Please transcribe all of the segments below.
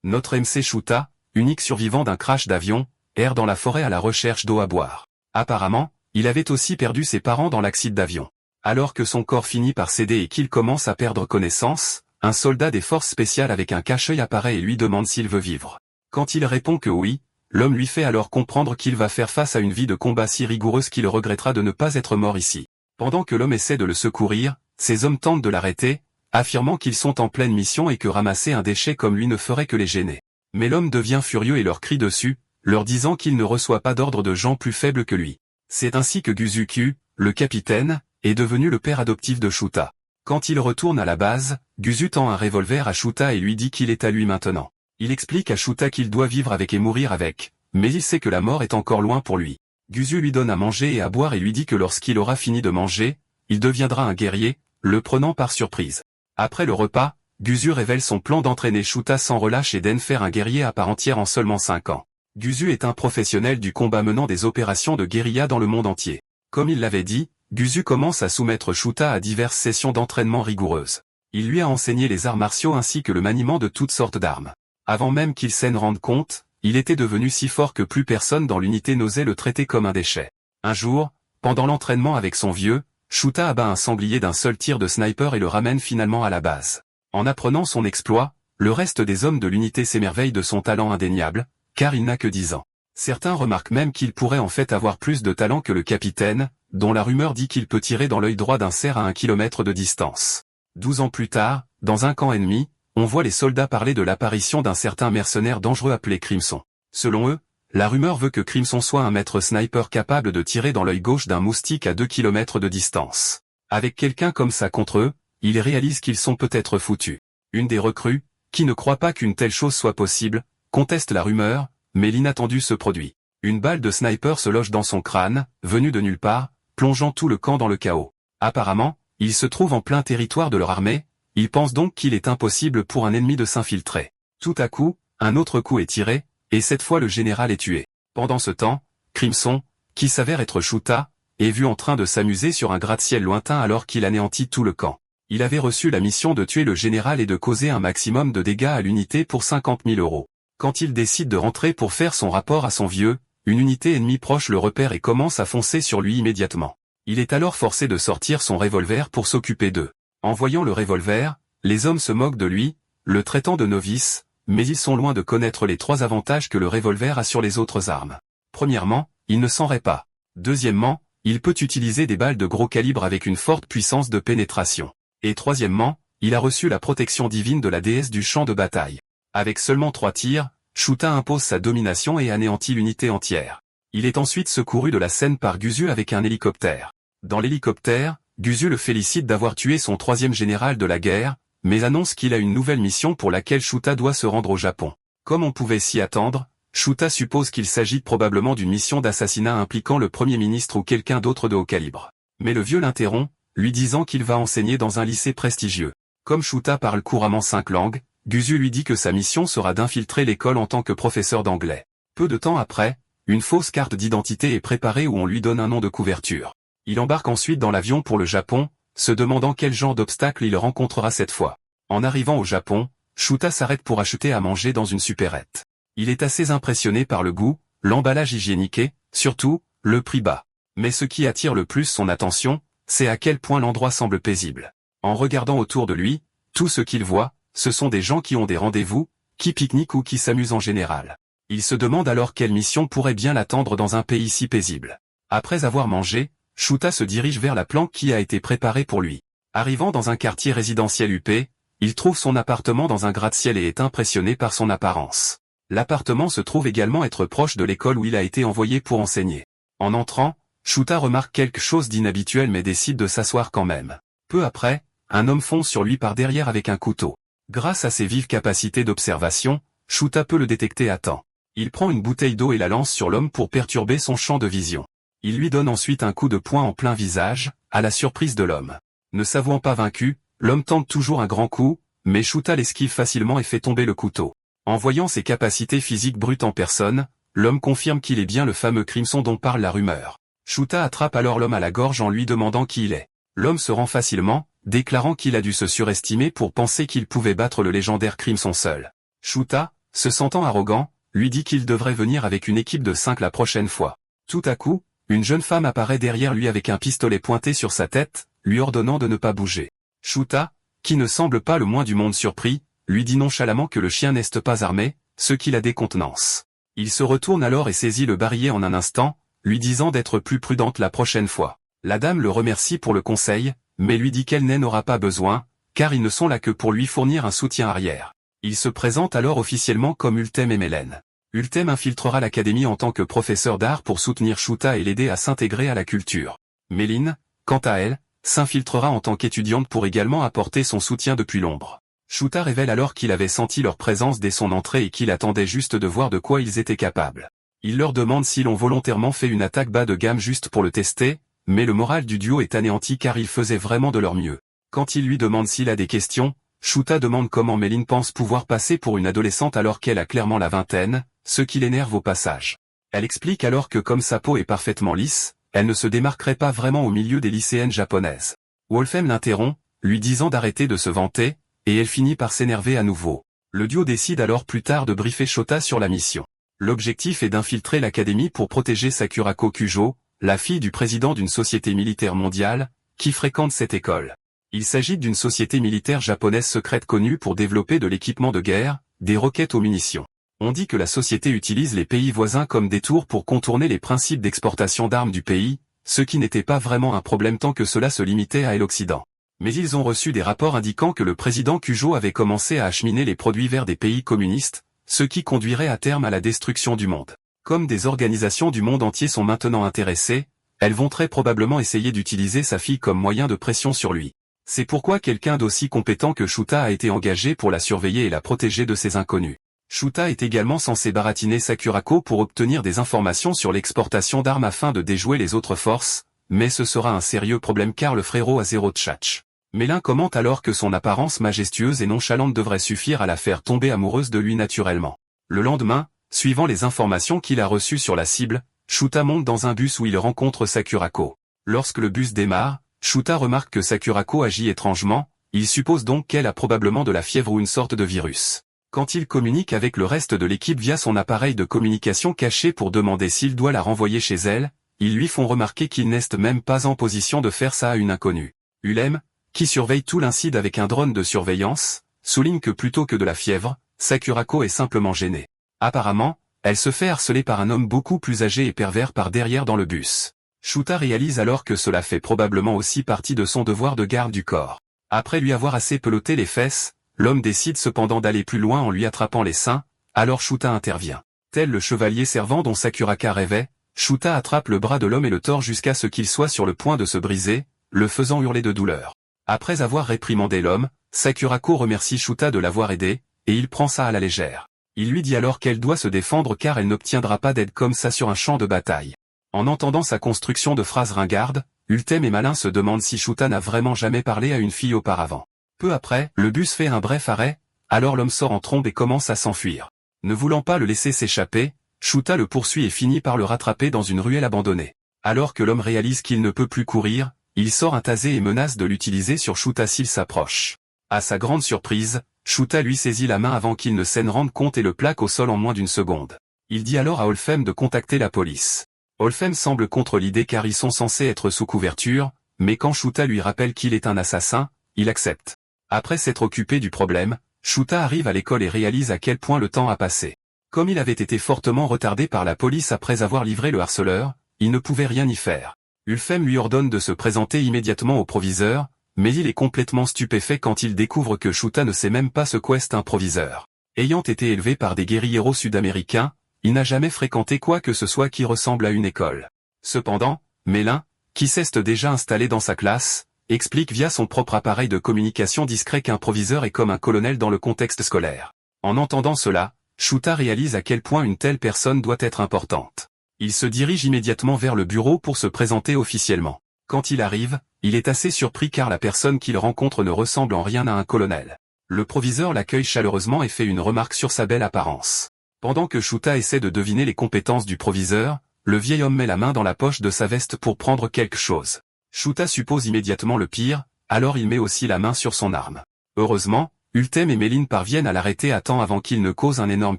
Notre MC Shuta, unique survivant d'un crash d'avion, erre dans la forêt à la recherche d'eau à boire. Apparemment, il avait aussi perdu ses parents dans l'accident d'avion. Alors que son corps finit par céder et qu'il commence à perdre connaissance, un soldat des forces spéciales avec un cache-œil apparaît et lui demande s'il veut vivre. Quand il répond que oui, l'homme lui fait alors comprendre qu'il va faire face à une vie de combat si rigoureuse qu'il regrettera de ne pas être mort ici. Pendant que l'homme essaie de le secourir, ces hommes tentent de l'arrêter, affirmant qu'ils sont en pleine mission et que ramasser un déchet comme lui ne ferait que les gêner. Mais l'homme devient furieux et leur crie dessus, leur disant qu'il ne reçoit pas d'ordre de gens plus faibles que lui. C'est ainsi que Guzuku, le capitaine, est devenu le père adoptif de Shuta. Quand il retourne à la base, Guzu tend un revolver à Shuta et lui dit qu'il est à lui maintenant. Il explique à Shuta qu'il doit vivre avec et mourir avec, mais il sait que la mort est encore loin pour lui. Guzu lui donne à manger et à boire et lui dit que lorsqu'il aura fini de manger, il deviendra un guerrier, le prenant par surprise. Après le repas, Guzu révèle son plan d'entraîner Shuta sans relâche et d'en faire un guerrier à part entière en seulement 5 ans. Guzu est un professionnel du combat menant des opérations de guérilla dans le monde entier. Comme il l'avait dit, Guzu commence à soumettre Shuta à diverses sessions d'entraînement rigoureuses. Il lui a enseigné les arts martiaux ainsi que le maniement de toutes sortes d'armes. Avant même qu'il s'en rende compte, il était devenu si fort que plus personne dans l'unité n'osait le traiter comme un déchet. Un jour, pendant l'entraînement avec son vieux, Shuta abat un sanglier d'un seul tir de sniper et le ramène finalement à la base. En apprenant son exploit, le reste des hommes de l'unité s'émerveille de son talent indéniable, car il n'a que 10 ans. Certains remarquent même qu'il pourrait en fait avoir plus de talent que le capitaine, dont la rumeur dit qu'il peut tirer dans l'œil droit d'un cerf à 1 kilomètre de distance. 12 ans plus tard, dans un camp ennemi, on voit les soldats parler de l'apparition d'un certain mercenaire dangereux appelé Crimson. Selon eux, la rumeur veut que Crimson soit un maître sniper capable de tirer dans l'œil gauche d'un moustique à 2 kilomètres de distance. Avec quelqu'un comme ça contre eux, ils réalisent qu'ils sont peut-être foutus. Une des recrues, qui ne croit pas qu'une telle chose soit possible, conteste la rumeur, mais l'inattendu se produit. Une balle de sniper se loge dans son crâne, venue de nulle part, plongeant tout le camp dans le chaos. Apparemment, il se trouve en plein territoire de leur armée, ils pensent donc qu'il est impossible pour un ennemi de s'infiltrer. Tout à coup, un autre coup est tiré, et cette fois le général est tué. Pendant ce temps, Crimson, qui s'avère être Shuta, est vu en train de s'amuser sur un gratte-ciel lointain alors qu'il anéantit tout le camp. Il avait reçu la mission de tuer le général et de causer un maximum de dégâts à l'unité pour 50 000 €. Quand il décide de rentrer pour faire son rapport à son vieux, une unité ennemie proche le repère et commence à foncer sur lui immédiatement. Il est alors forcé de sortir son revolver pour s'occuper d'eux. En voyant le revolver, les hommes se moquent de lui, le traitant de novice, mais ils sont loin de connaître les 3 avantages que le revolver a sur les autres armes. Premièrement, il ne s'enraie pas. Deuxièmement, il peut utiliser des balles de gros calibre avec une forte puissance de pénétration. Et troisièmement, il a reçu la protection divine de la déesse du champ de bataille. Avec seulement 3 tirs, Shuta impose sa domination et anéantit l'unité entière. Il est ensuite secouru de la scène par Guzu avec un hélicoptère. Dans l'hélicoptère, Guzu le félicite d'avoir tué son 3e général de la guerre, mais annonce qu'il a une nouvelle mission pour laquelle Shuta doit se rendre au Japon. Comme on pouvait s'y attendre, Shuta suppose qu'il s'agit probablement d'une mission d'assassinat impliquant le Premier ministre ou quelqu'un d'autre de haut calibre. Mais le vieux l'interrompt, lui disant qu'il va enseigner dans un lycée prestigieux. Comme Shuta parle couramment 5 langues, Guzu lui dit que sa mission sera d'infiltrer l'école en tant que professeur d'anglais. Peu de temps après, une fausse carte d'identité est préparée où on lui donne un nom de couverture. Il embarque ensuite dans l'avion pour le Japon, se demandant quel genre d'obstacle il rencontrera cette fois. En arrivant au Japon, Shuta s'arrête pour acheter à manger dans une supérette. Il est assez impressionné par le goût, l'emballage hygiénique et, surtout, le prix bas. Mais ce qui attire le plus son attention, c'est à quel point l'endroit semble paisible. En regardant autour de lui, tout ce qu'il voit, ce sont des gens qui ont des rendez-vous, qui pique-niquent ou qui s'amusent en général. Il se demande alors quelle mission pourrait bien l'attendre dans un pays si paisible. Après avoir mangé, Shuta se dirige vers la planque qui a été préparée pour lui. Arrivant dans un quartier résidentiel huppé, il trouve son appartement dans un gratte-ciel et est impressionné par son apparence. L'appartement se trouve également être proche de l'école où il a été envoyé pour enseigner. En entrant, Shuta remarque quelque chose d'inhabituel mais décide de s'asseoir quand même. Peu après, un homme fonce sur lui par derrière avec un couteau. Grâce à ses vives capacités d'observation, Shuta peut le détecter à temps. Il prend une bouteille d'eau et la lance sur l'homme pour perturber son champ de vision. Il lui donne ensuite un coup de poing en plein visage, à la surprise de l'homme. Ne s'avouant pas vaincu, l'homme tente toujours un grand coup, mais Shuta l'esquive facilement et fait tomber le couteau. En voyant ses capacités physiques brutes en personne, l'homme confirme qu'il est bien le fameux Crimson dont parle la rumeur. Shuta attrape alors l'homme à la gorge en lui demandant qui il est. L'homme se rend facilement, déclarant qu'il a dû se surestimer pour penser qu'il pouvait battre le légendaire Crimson seul. Shuta, se sentant arrogant, lui dit qu'il devrait venir avec une équipe de 5 la prochaine fois. Tout à coup, une jeune femme apparaît derrière lui avec un pistolet pointé sur sa tête, lui ordonnant de ne pas bouger. Shuta, qui ne semble pas le moins du monde surpris, lui dit nonchalamment que le chien n'est pas armé, ce qui la décontenance. Il se retourne alors et saisit le barillet en un instant, lui disant d'être plus prudente la prochaine fois. La dame le remercie pour le conseil, mais lui dit qu'elle n'en aura pas besoin, car ils ne sont là que pour lui fournir un soutien arrière. Il se présente alors officiellement comme Ultem Emelen. Ultem infiltrera l'académie en tant que professeur d'art pour soutenir Shuta et l'aider à s'intégrer à la culture. Méline, quant à elle, s'infiltrera en tant qu'étudiante pour également apporter son soutien depuis l'ombre. Shuta révèle alors qu'il avait senti leur présence dès son entrée et qu'il attendait juste de voir de quoi ils étaient capables. Il leur demande s'ils ont volontairement fait une attaque bas de gamme juste pour le tester, mais le moral du duo est anéanti car ils faisaient vraiment de leur mieux. Quand il lui demande s'il a des questions, Shuta demande comment Méline pense pouvoir passer pour une adolescente alors qu'elle a clairement la vingtaine, ce qui l'énerve au passage. Elle explique alors que comme sa peau est parfaitement lisse, elle ne se démarquerait pas vraiment au milieu des lycéennes japonaises. Wolfem l'interrompt, lui disant d'arrêter de se vanter, et elle finit par s'énerver à nouveau. Le duo décide alors plus tard de briefer Shota sur la mission. L'objectif est d'infiltrer l'académie pour protéger Sakurako Kujo, la fille du président d'une société militaire mondiale, qui fréquente cette école. Il s'agit d'une société militaire japonaise secrète connue pour développer de l'équipement de guerre, des roquettes aux munitions. On dit que la société utilise les pays voisins comme détour pour contourner les principes d'exportation d'armes du pays, ce qui n'était pas vraiment un problème tant que cela se limitait à l'Occident. Mais ils ont reçu des rapports indiquant que le président Kujo avait commencé à acheminer les produits vers des pays communistes, ce qui conduirait à terme à la destruction du monde. Comme des organisations du monde entier sont maintenant intéressées, elles vont très probablement essayer d'utiliser sa fille comme moyen de pression sur lui. C'est pourquoi quelqu'un d'aussi compétent que Shuta a été engagé pour la surveiller et la protéger de ces inconnus. Shuta est également censé baratiner Sakurako pour obtenir des informations sur l'exportation d'armes afin de déjouer les autres forces, mais ce sera un sérieux problème car le frérot a zéro tchatch. Mélin commente alors que son apparence majestueuse et nonchalante devrait suffire à la faire tomber amoureuse de lui naturellement. Le lendemain, suivant les informations qu'il a reçues sur la cible, Shuta monte dans un bus où il rencontre Sakurako. Lorsque le bus démarre, Shuta remarque que Sakurako agit étrangement, il suppose donc qu'elle a probablement de la fièvre ou une sorte de virus. Quand il communique avec le reste de l'équipe via son appareil de communication caché pour demander s'il doit la renvoyer chez elle, ils lui font remarquer qu'il n'est même pas en position de faire ça à une inconnue. Ulem, qui surveille tout l'incide avec un drone de surveillance, souligne que plutôt que de la fièvre, Sakurako est simplement gênée. Apparemment, elle se fait harceler par un homme beaucoup plus âgé et pervers par derrière dans le bus. Shuta réalise alors que cela fait probablement aussi partie de son devoir de garde du corps. Après lui avoir assez peloté les fesses, l'homme décide cependant d'aller plus loin en lui attrapant les seins, alors Shuta intervient. Tel le chevalier servant dont Sakuraka rêvait, Shuta attrape le bras de l'homme et le tord jusqu'à ce qu'il soit sur le point de se briser, le faisant hurler de douleur. Après avoir réprimandé l'homme, Sakurako remercie Shuta de l'avoir aidé, et il prend ça à la légère. Il lui dit alors qu'elle doit se défendre car elle n'obtiendra pas d'aide comme ça sur un champ de bataille. En entendant sa construction de phrases ringardes, Ultem et Malin se demandent si Shuta n'a vraiment jamais parlé à une fille auparavant. Peu après, le bus fait un bref arrêt, alors l'homme sort en trombe et commence à s'enfuir. Ne voulant pas le laisser s'échapper, Shuta le poursuit et finit par le rattraper dans une ruelle abandonnée. Alors que l'homme réalise qu'il ne peut plus courir, il sort un tasé et menace de l'utiliser sur Shuta s'il s'approche. À sa grande surprise, Shuta lui saisit la main avant qu'il ne s'en rende compte et le plaque au sol en moins d'une seconde. Il dit alors à Olfem de contacter la police. Olfem semble contre l'idée car ils sont censés être sous couverture, mais quand Shuta lui rappelle qu'il est un assassin, il accepte. Après s'être occupé du problème, Shuta arrive à l'école et réalise à quel point le temps a passé. Comme il avait été fortement retardé par la police après avoir livré le harceleur, il ne pouvait rien y faire. Ulfem lui ordonne de se présenter immédiatement au proviseur, mais il est complètement stupéfait quand il découvre que Shuta ne sait même pas ce qu'est un proviseur. Ayant été élevé par des guérilleros sud-américains, il n'a jamais fréquenté quoi que ce soit qui ressemble à une école. Cependant, Mélin, qui s'est déjà installé dans sa classe, explique via son propre appareil de communication discret qu'un proviseur est comme un colonel dans le contexte scolaire. En entendant cela, Shuta réalise à quel point une telle personne doit être importante. Il se dirige immédiatement vers le bureau pour se présenter officiellement. Quand il arrive, il est assez surpris car la personne qu'il rencontre ne ressemble en rien à un colonel. Le proviseur l'accueille chaleureusement et fait une remarque sur sa belle apparence. Pendant que Shuta essaie de deviner les compétences du proviseur, le vieil homme met la main dans la poche de sa veste pour prendre quelque chose. Shuta suppose immédiatement le pire, alors il met aussi la main sur son arme. Heureusement, Ultem et Méline parviennent à l'arrêter à temps avant qu'il ne cause un énorme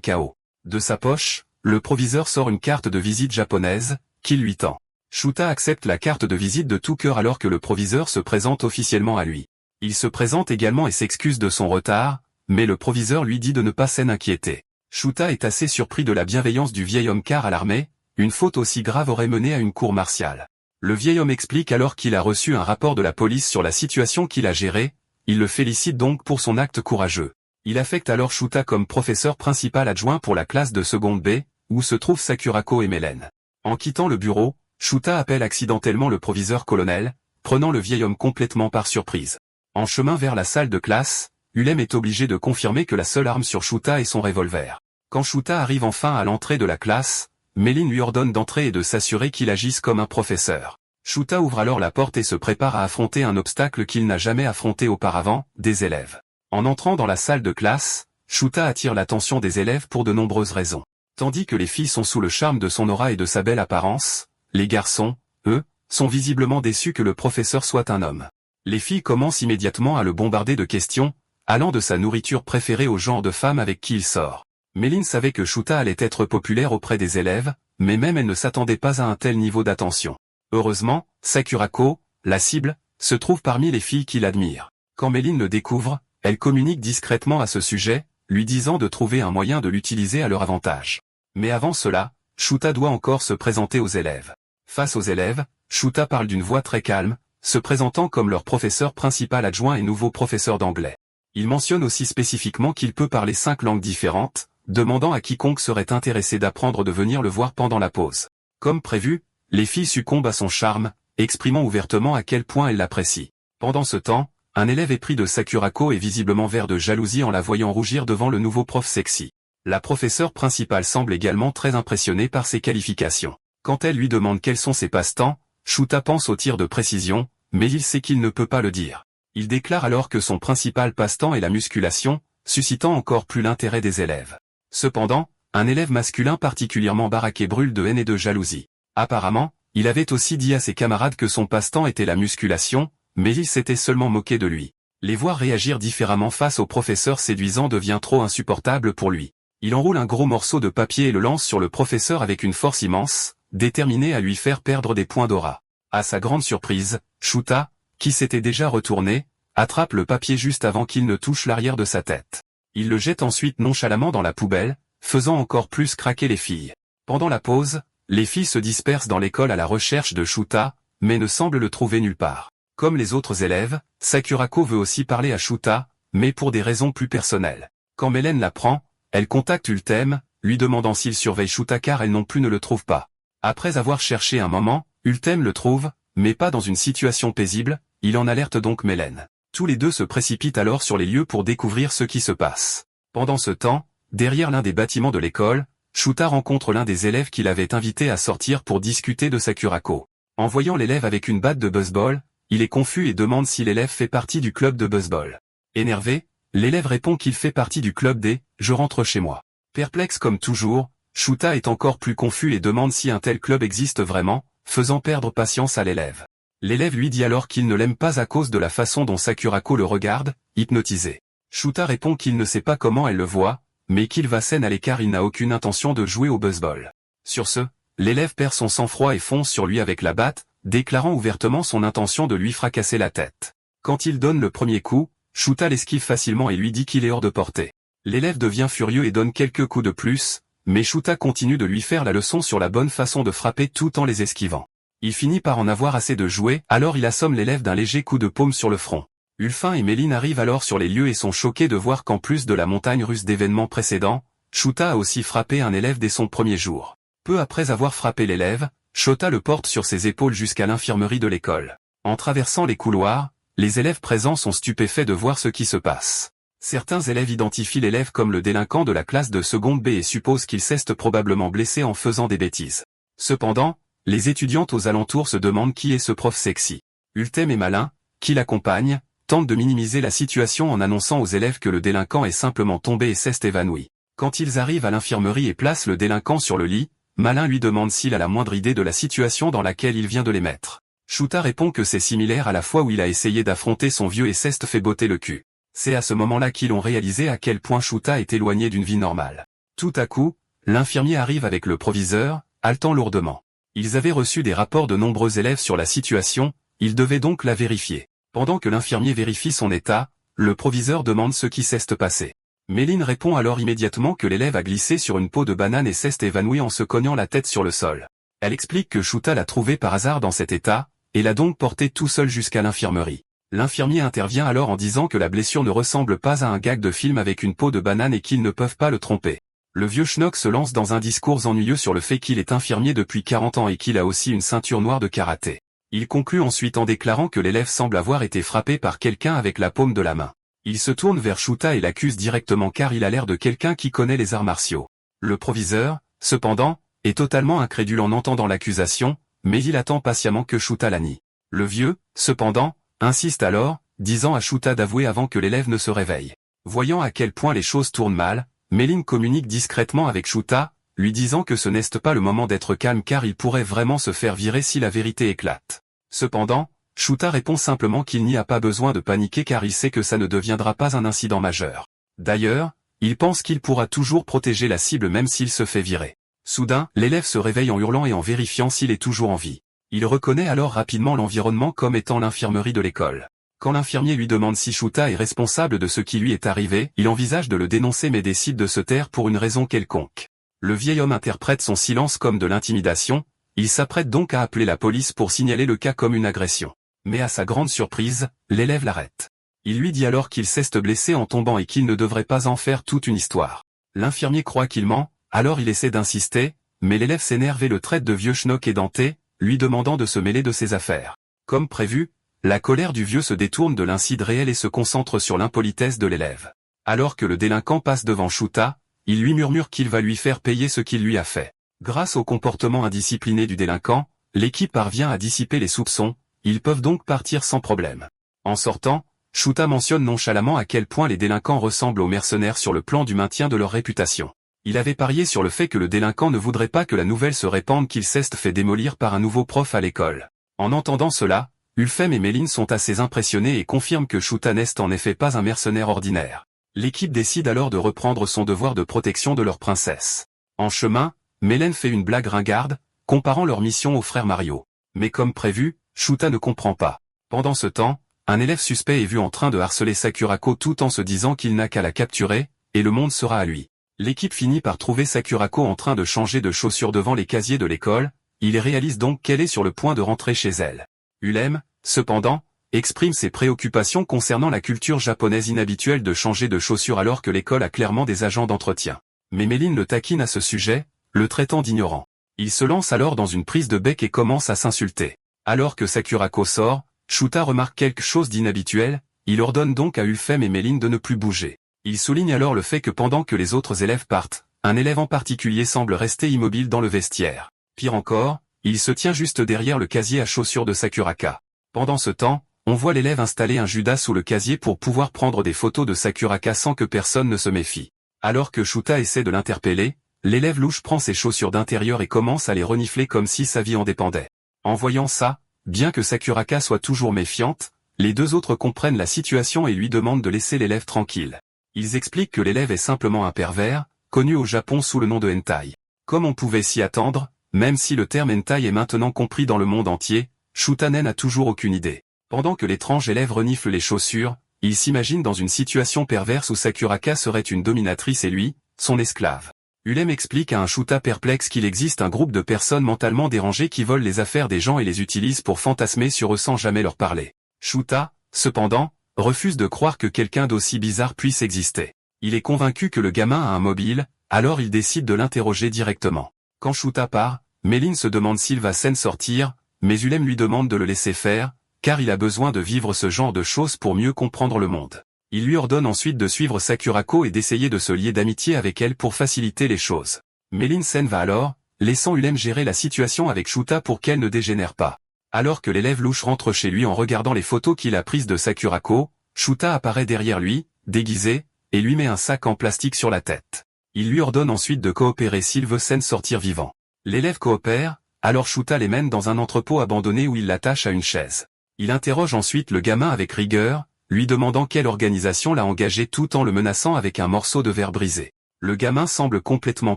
chaos. De sa poche, le proviseur sort une carte de visite japonaise, qu'il lui tend. Shuta accepte la carte de visite de tout cœur alors que le proviseur se présente officiellement à lui. Il se présente également et s'excuse de son retard, mais le proviseur lui dit de ne pas s'en inquiéter. Shuta est assez surpris de la bienveillance du vieil homme car à l'armée, une faute aussi grave aurait mené à une cour martiale. Le vieil homme explique alors qu'il a reçu un rapport de la police sur la situation qu'il a gérée, il le félicite donc pour son acte courageux. Il affecte alors Shuta comme professeur principal adjoint pour la classe de seconde B, où se trouvent Sakurako et Mélène. En quittant le bureau, Shuta appelle accidentellement le proviseur colonel, prenant le vieil homme complètement par surprise. En chemin vers la salle de classe, Ulem est obligé de confirmer que la seule arme sur Shuta est son revolver. Quand Shuta arrive enfin à l'entrée de la classe, Méline lui ordonne d'entrer et de s'assurer qu'il agisse comme un professeur. Shuta ouvre alors la porte et se prépare à affronter un obstacle qu'il n'a jamais affronté auparavant, des élèves. En entrant dans la salle de classe, Shuta attire l'attention des élèves pour de nombreuses raisons. Tandis que les filles sont sous le charme de son aura et de sa belle apparence, les garçons, eux, sont visiblement déçus que le professeur soit un homme. Les filles commencent immédiatement à le bombarder de questions, allant de sa nourriture préférée au genre de femme avec qui il sort. Méline savait que Shuta allait être populaire auprès des élèves, mais même elle ne s'attendait pas à un tel niveau d'attention. Heureusement, Sakurako, la cible, se trouve parmi les filles qui l'admirent. Quand Méline le découvre, elle communique discrètement à ce sujet, lui disant de trouver un moyen de l'utiliser à leur avantage. Mais avant cela, Shuta doit encore se présenter aux élèves. Face aux élèves, Shuta parle d'une voix très calme, se présentant comme leur professeur principal adjoint et nouveau professeur d'anglais. Il mentionne aussi spécifiquement qu'il peut parler 5 langues différentes, demandant à quiconque serait intéressé d'apprendre de venir le voir pendant la pause. Comme prévu, les filles succombent à son charme, exprimant ouvertement à quel point elles l'apprécient. Pendant ce temps, un élève épris de Sakurako est visiblement vert de jalousie en la voyant rougir devant le nouveau prof sexy. La professeure principale semble également très impressionnée par ses qualifications. Quand elle lui demande quels sont ses passe-temps, Shuta pense au tir de précision, mais il sait qu'il ne peut pas le dire. Il déclare alors que son principal passe-temps est la musculation, suscitant encore plus l'intérêt des élèves. Cependant, un élève masculin particulièrement baraqué brûle de haine et de jalousie. Apparemment, il avait aussi dit à ses camarades que son passe-temps était la musculation, mais il s'était seulement moqué de lui. Les voir réagir différemment face au professeur séduisant devient trop insupportable pour lui. Il enroule un gros morceau de papier et le lance sur le professeur avec une force immense, déterminé à lui faire perdre des points d'aura. À sa grande surprise, Shuta, qui s'était déjà retourné, attrape le papier juste avant qu'il ne touche l'arrière de sa tête. Il le jette ensuite nonchalamment dans la poubelle, faisant encore plus craquer les filles. Pendant la pause, les filles se dispersent dans l'école à la recherche de Shuta, mais ne semblent le trouver nulle part. Comme les autres élèves, Sakurako veut aussi parler à Shuta, mais pour des raisons plus personnelles. Quand Mélène l'apprend, elle contacte Ultem, lui demandant s'il surveille Shuta car elle non plus ne le trouve pas. Après avoir cherché un moment, Ultem le trouve, mais pas dans une situation paisible, il en alerte donc Mélène. Tous les deux se précipitent alors sur les lieux pour découvrir ce qui se passe. Pendant ce temps, derrière l'un des bâtiments de l'école, Shuta rencontre l'un des élèves qu'il avait invité à sortir pour discuter de Sakurako. En voyant l'élève avec une batte de baseball, il est confus et demande si l'élève fait partie du club de baseball. Énervé, l'élève répond qu'il fait partie du club des « Je rentre chez moi ». Perplexe comme toujours, Shuta est encore plus confus et demande si un tel club existe vraiment, faisant perdre patience à l'élève. L'élève lui dit alors qu'il ne l'aime pas à cause de la façon dont Sakurako le regarde, hypnotisé. Shuta répond qu'il ne sait pas comment elle le voit, mais qu'il va s'en aller car il n'a aucune intention de jouer au baseball. Sur ce, l'élève perd son sang-froid et fonce sur lui avec la batte, déclarant ouvertement son intention de lui fracasser la tête. Quand il donne le premier coup, Shuta l'esquive facilement et lui dit qu'il est hors de portée. L'élève devient furieux et donne quelques coups de plus, mais Shuta continue de lui faire la leçon sur la bonne façon de frapper tout en les esquivant. Il finit par en avoir assez de jouer, alors il assomme l'élève d'un léger coup de paume sur le front. Ulfin et Méline arrivent alors sur les lieux et sont choqués de voir qu'en plus de la montagne russe d'événements précédents, Shuta a aussi frappé un élève dès son premier jour. Peu après avoir frappé l'élève, Shuta le porte sur ses épaules jusqu'à l'infirmerie de l'école. En traversant les couloirs, les élèves présents sont stupéfaits de voir ce qui se passe. Certains élèves identifient l'élève comme le délinquant de la classe de seconde B et supposent qu'il s'est probablement blessé en faisant des bêtises. Cependant, les étudiantes aux alentours se demandent qui est ce prof sexy. Ultem et Malin, qui l'accompagne, tentent de minimiser la situation en annonçant aux élèves que le délinquant est simplement tombé et s'est évanoui. Quand ils arrivent à l'infirmerie et placent le délinquant sur le lit, Malin lui demande s'il a la moindre idée de la situation dans laquelle il vient de les mettre. Shuta répond que c'est similaire à la fois où il a essayé d'affronter son vieux et s'est fait botter le cul. C'est à ce moment-là qu'ils ont réalisé à quel point Shuta est éloigné d'une vie normale. Tout à coup, l'infirmier arrive avec le proviseur, haletant lourdement. Ils avaient reçu des rapports de nombreux élèves sur la situation, ils devaient donc la vérifier. Pendant que l'infirmier vérifie son état, le proviseur demande ce qui s'est passé. Méline répond alors immédiatement que l'élève a glissé sur une peau de banane et s'est évanoui en se cognant la tête sur le sol. Elle explique que Shuta l'a trouvé par hasard dans cet état, et l'a donc porté tout seul jusqu'à l'infirmerie. L'infirmier intervient alors en disant que la blessure ne ressemble pas à un gag de film avec une peau de banane et qu'ils ne peuvent pas le tromper. Le vieux schnock se lance dans un discours ennuyeux sur le fait qu'il est infirmier depuis 40 ans et qu'il a aussi une ceinture noire de karaté. Il conclut ensuite en déclarant que l'élève semble avoir été frappé par quelqu'un avec la paume de la main. Il se tourne vers Shuta et l'accuse directement car il a l'air de quelqu'un qui connaît les arts martiaux. Le proviseur, cependant, est totalement incrédule en entendant l'accusation, mais il attend patiemment que Shuta la nie. Le vieux, cependant, insiste alors, disant à Shuta d'avouer avant que l'élève ne se réveille. Voyant à quel point les choses tournent mal, Méline communique discrètement avec Shuta, lui disant que ce n'est pas le moment d'être calme car il pourrait vraiment se faire virer si la vérité éclate. Cependant, Shuta répond simplement qu'il n'y a pas besoin de paniquer car il sait que ça ne deviendra pas un incident majeur. D'ailleurs, il pense qu'il pourra toujours protéger la cible même s'il se fait virer. Soudain, l'élève se réveille en hurlant et en vérifiant s'il est toujours en vie. Il reconnaît alors rapidement l'environnement comme étant l'infirmerie de l'école. Quand l'infirmier lui demande si Shuta est responsable de ce qui lui est arrivé, il envisage de le dénoncer mais décide de se taire pour une raison quelconque. Le vieil homme interprète son silence comme de l'intimidation, il s'apprête donc à appeler la police pour signaler le cas comme une agression. Mais à sa grande surprise, l'élève l'arrête. Il lui dit alors qu'il s'est blessé en tombant et qu'il ne devrait pas en faire toute une histoire. L'infirmier croit qu'il ment, alors il essaie d'insister, mais l'élève s'énerve et le traite de vieux schnock édenté, lui demandant de se mêler de ses affaires. Comme prévu, la colère du vieux se détourne de l'incide réel et se concentre sur l'impolitesse de l'élève. Alors que le délinquant passe devant Shuta, il lui murmure qu'il va lui faire payer ce qu'il lui a fait. Grâce au comportement indiscipliné du délinquant, l'équipe parvient à dissiper les soupçons, ils peuvent donc partir sans problème. En sortant, Shuta mentionne nonchalamment à quel point les délinquants ressemblent aux mercenaires sur le plan du maintien de leur réputation. Il avait parié sur le fait que le délinquant ne voudrait pas que la nouvelle se répande qu'il s'est fait démolir par un nouveau prof à l'école. En entendant cela, Ulfem et Méline sont assez impressionnés et confirment que Shuta n'est en effet pas un mercenaire ordinaire. L'équipe décide alors de reprendre son devoir de protection de leur princesse. En chemin, Mélène fait une blague ringarde, comparant leur mission aux frères Mario. Mais comme prévu, Shuta ne comprend pas. Pendant ce temps, un élève suspect est vu en train de harceler Sakurako tout en se disant qu'il n'a qu'à la capturer, et le monde sera à lui. L'équipe finit par trouver Sakurako en train de changer de chaussures devant les casiers de l'école, il réalise donc qu'elle est sur le point de rentrer chez elle. Ulem, cependant, exprime ses préoccupations concernant la culture japonaise inhabituelle de changer de chaussures alors que l'école a clairement des agents d'entretien. Mais Méline le taquine à ce sujet, le traitant d'ignorant. Il se lance alors dans une prise de bec et commence à s'insulter. Alors que Sakurako sort, Shuta remarque quelque chose d'inhabituel, il ordonne donc à Ulfem et Méline de ne plus bouger. Il souligne alors le fait que pendant que les autres élèves partent, un élève en particulier semble rester immobile dans le vestiaire. Pire encore, il se tient juste derrière le casier à chaussures de Sakuraka. Pendant ce temps, on voit l'élève installer un Judas sous le casier pour pouvoir prendre des photos de Sakuraka sans que personne ne se méfie. Alors que Shuta essaie de l'interpeller, l'élève louche prend ses chaussures d'intérieur et commence à les renifler comme si sa vie en dépendait. En voyant ça, bien que Sakuraka soit toujours méfiante, les deux autres comprennent la situation et lui demandent de laisser l'élève tranquille. Ils expliquent que l'élève est simplement un pervers, connu au Japon sous le nom de hentai. Comme on pouvait s'y attendre, même si le terme hentai est maintenant compris dans le monde entier, Shuta n'a toujours aucune idée. Pendant que l'étrange élève renifle les chaussures, il s'imagine dans une situation perverse où Sakuraka serait une dominatrice et lui, son esclave. Ulem explique à un Shuta perplexe qu'il existe un groupe de personnes mentalement dérangées qui volent les affaires des gens et les utilisent pour fantasmer sur eux sans jamais leur parler. Shuta, cependant, refuse de croire que quelqu'un d'aussi bizarre puisse exister. Il est convaincu que le gamin a un mobile, alors il décide de l'interroger directement. Quand Shuta part, Méline se demande s'il va s'en sortir, mais Ulem lui demande de le laisser faire, car il a besoin de vivre ce genre de choses pour mieux comprendre le monde. Il lui ordonne ensuite de suivre Sakurako et d'essayer de se lier d'amitié avec elle pour faciliter les choses. Méline s'en va alors, laissant Ulem gérer la situation avec Shuta pour qu'elle ne dégénère pas. Alors que l'élève louche rentre chez lui en regardant les photos qu'il a prises de Sakurako, Shuta apparaît derrière lui, déguisé, et lui met un sac en plastique sur la tête. Il lui ordonne ensuite de coopérer s'il veut s'en sortir vivant. L'élève coopère, alors Shuta les mène dans un entrepôt abandonné où il l'attache à une chaise. Il interroge ensuite le gamin avec rigueur, lui demandant quelle organisation l'a engagé tout en le menaçant avec un morceau de verre brisé. Le gamin semble complètement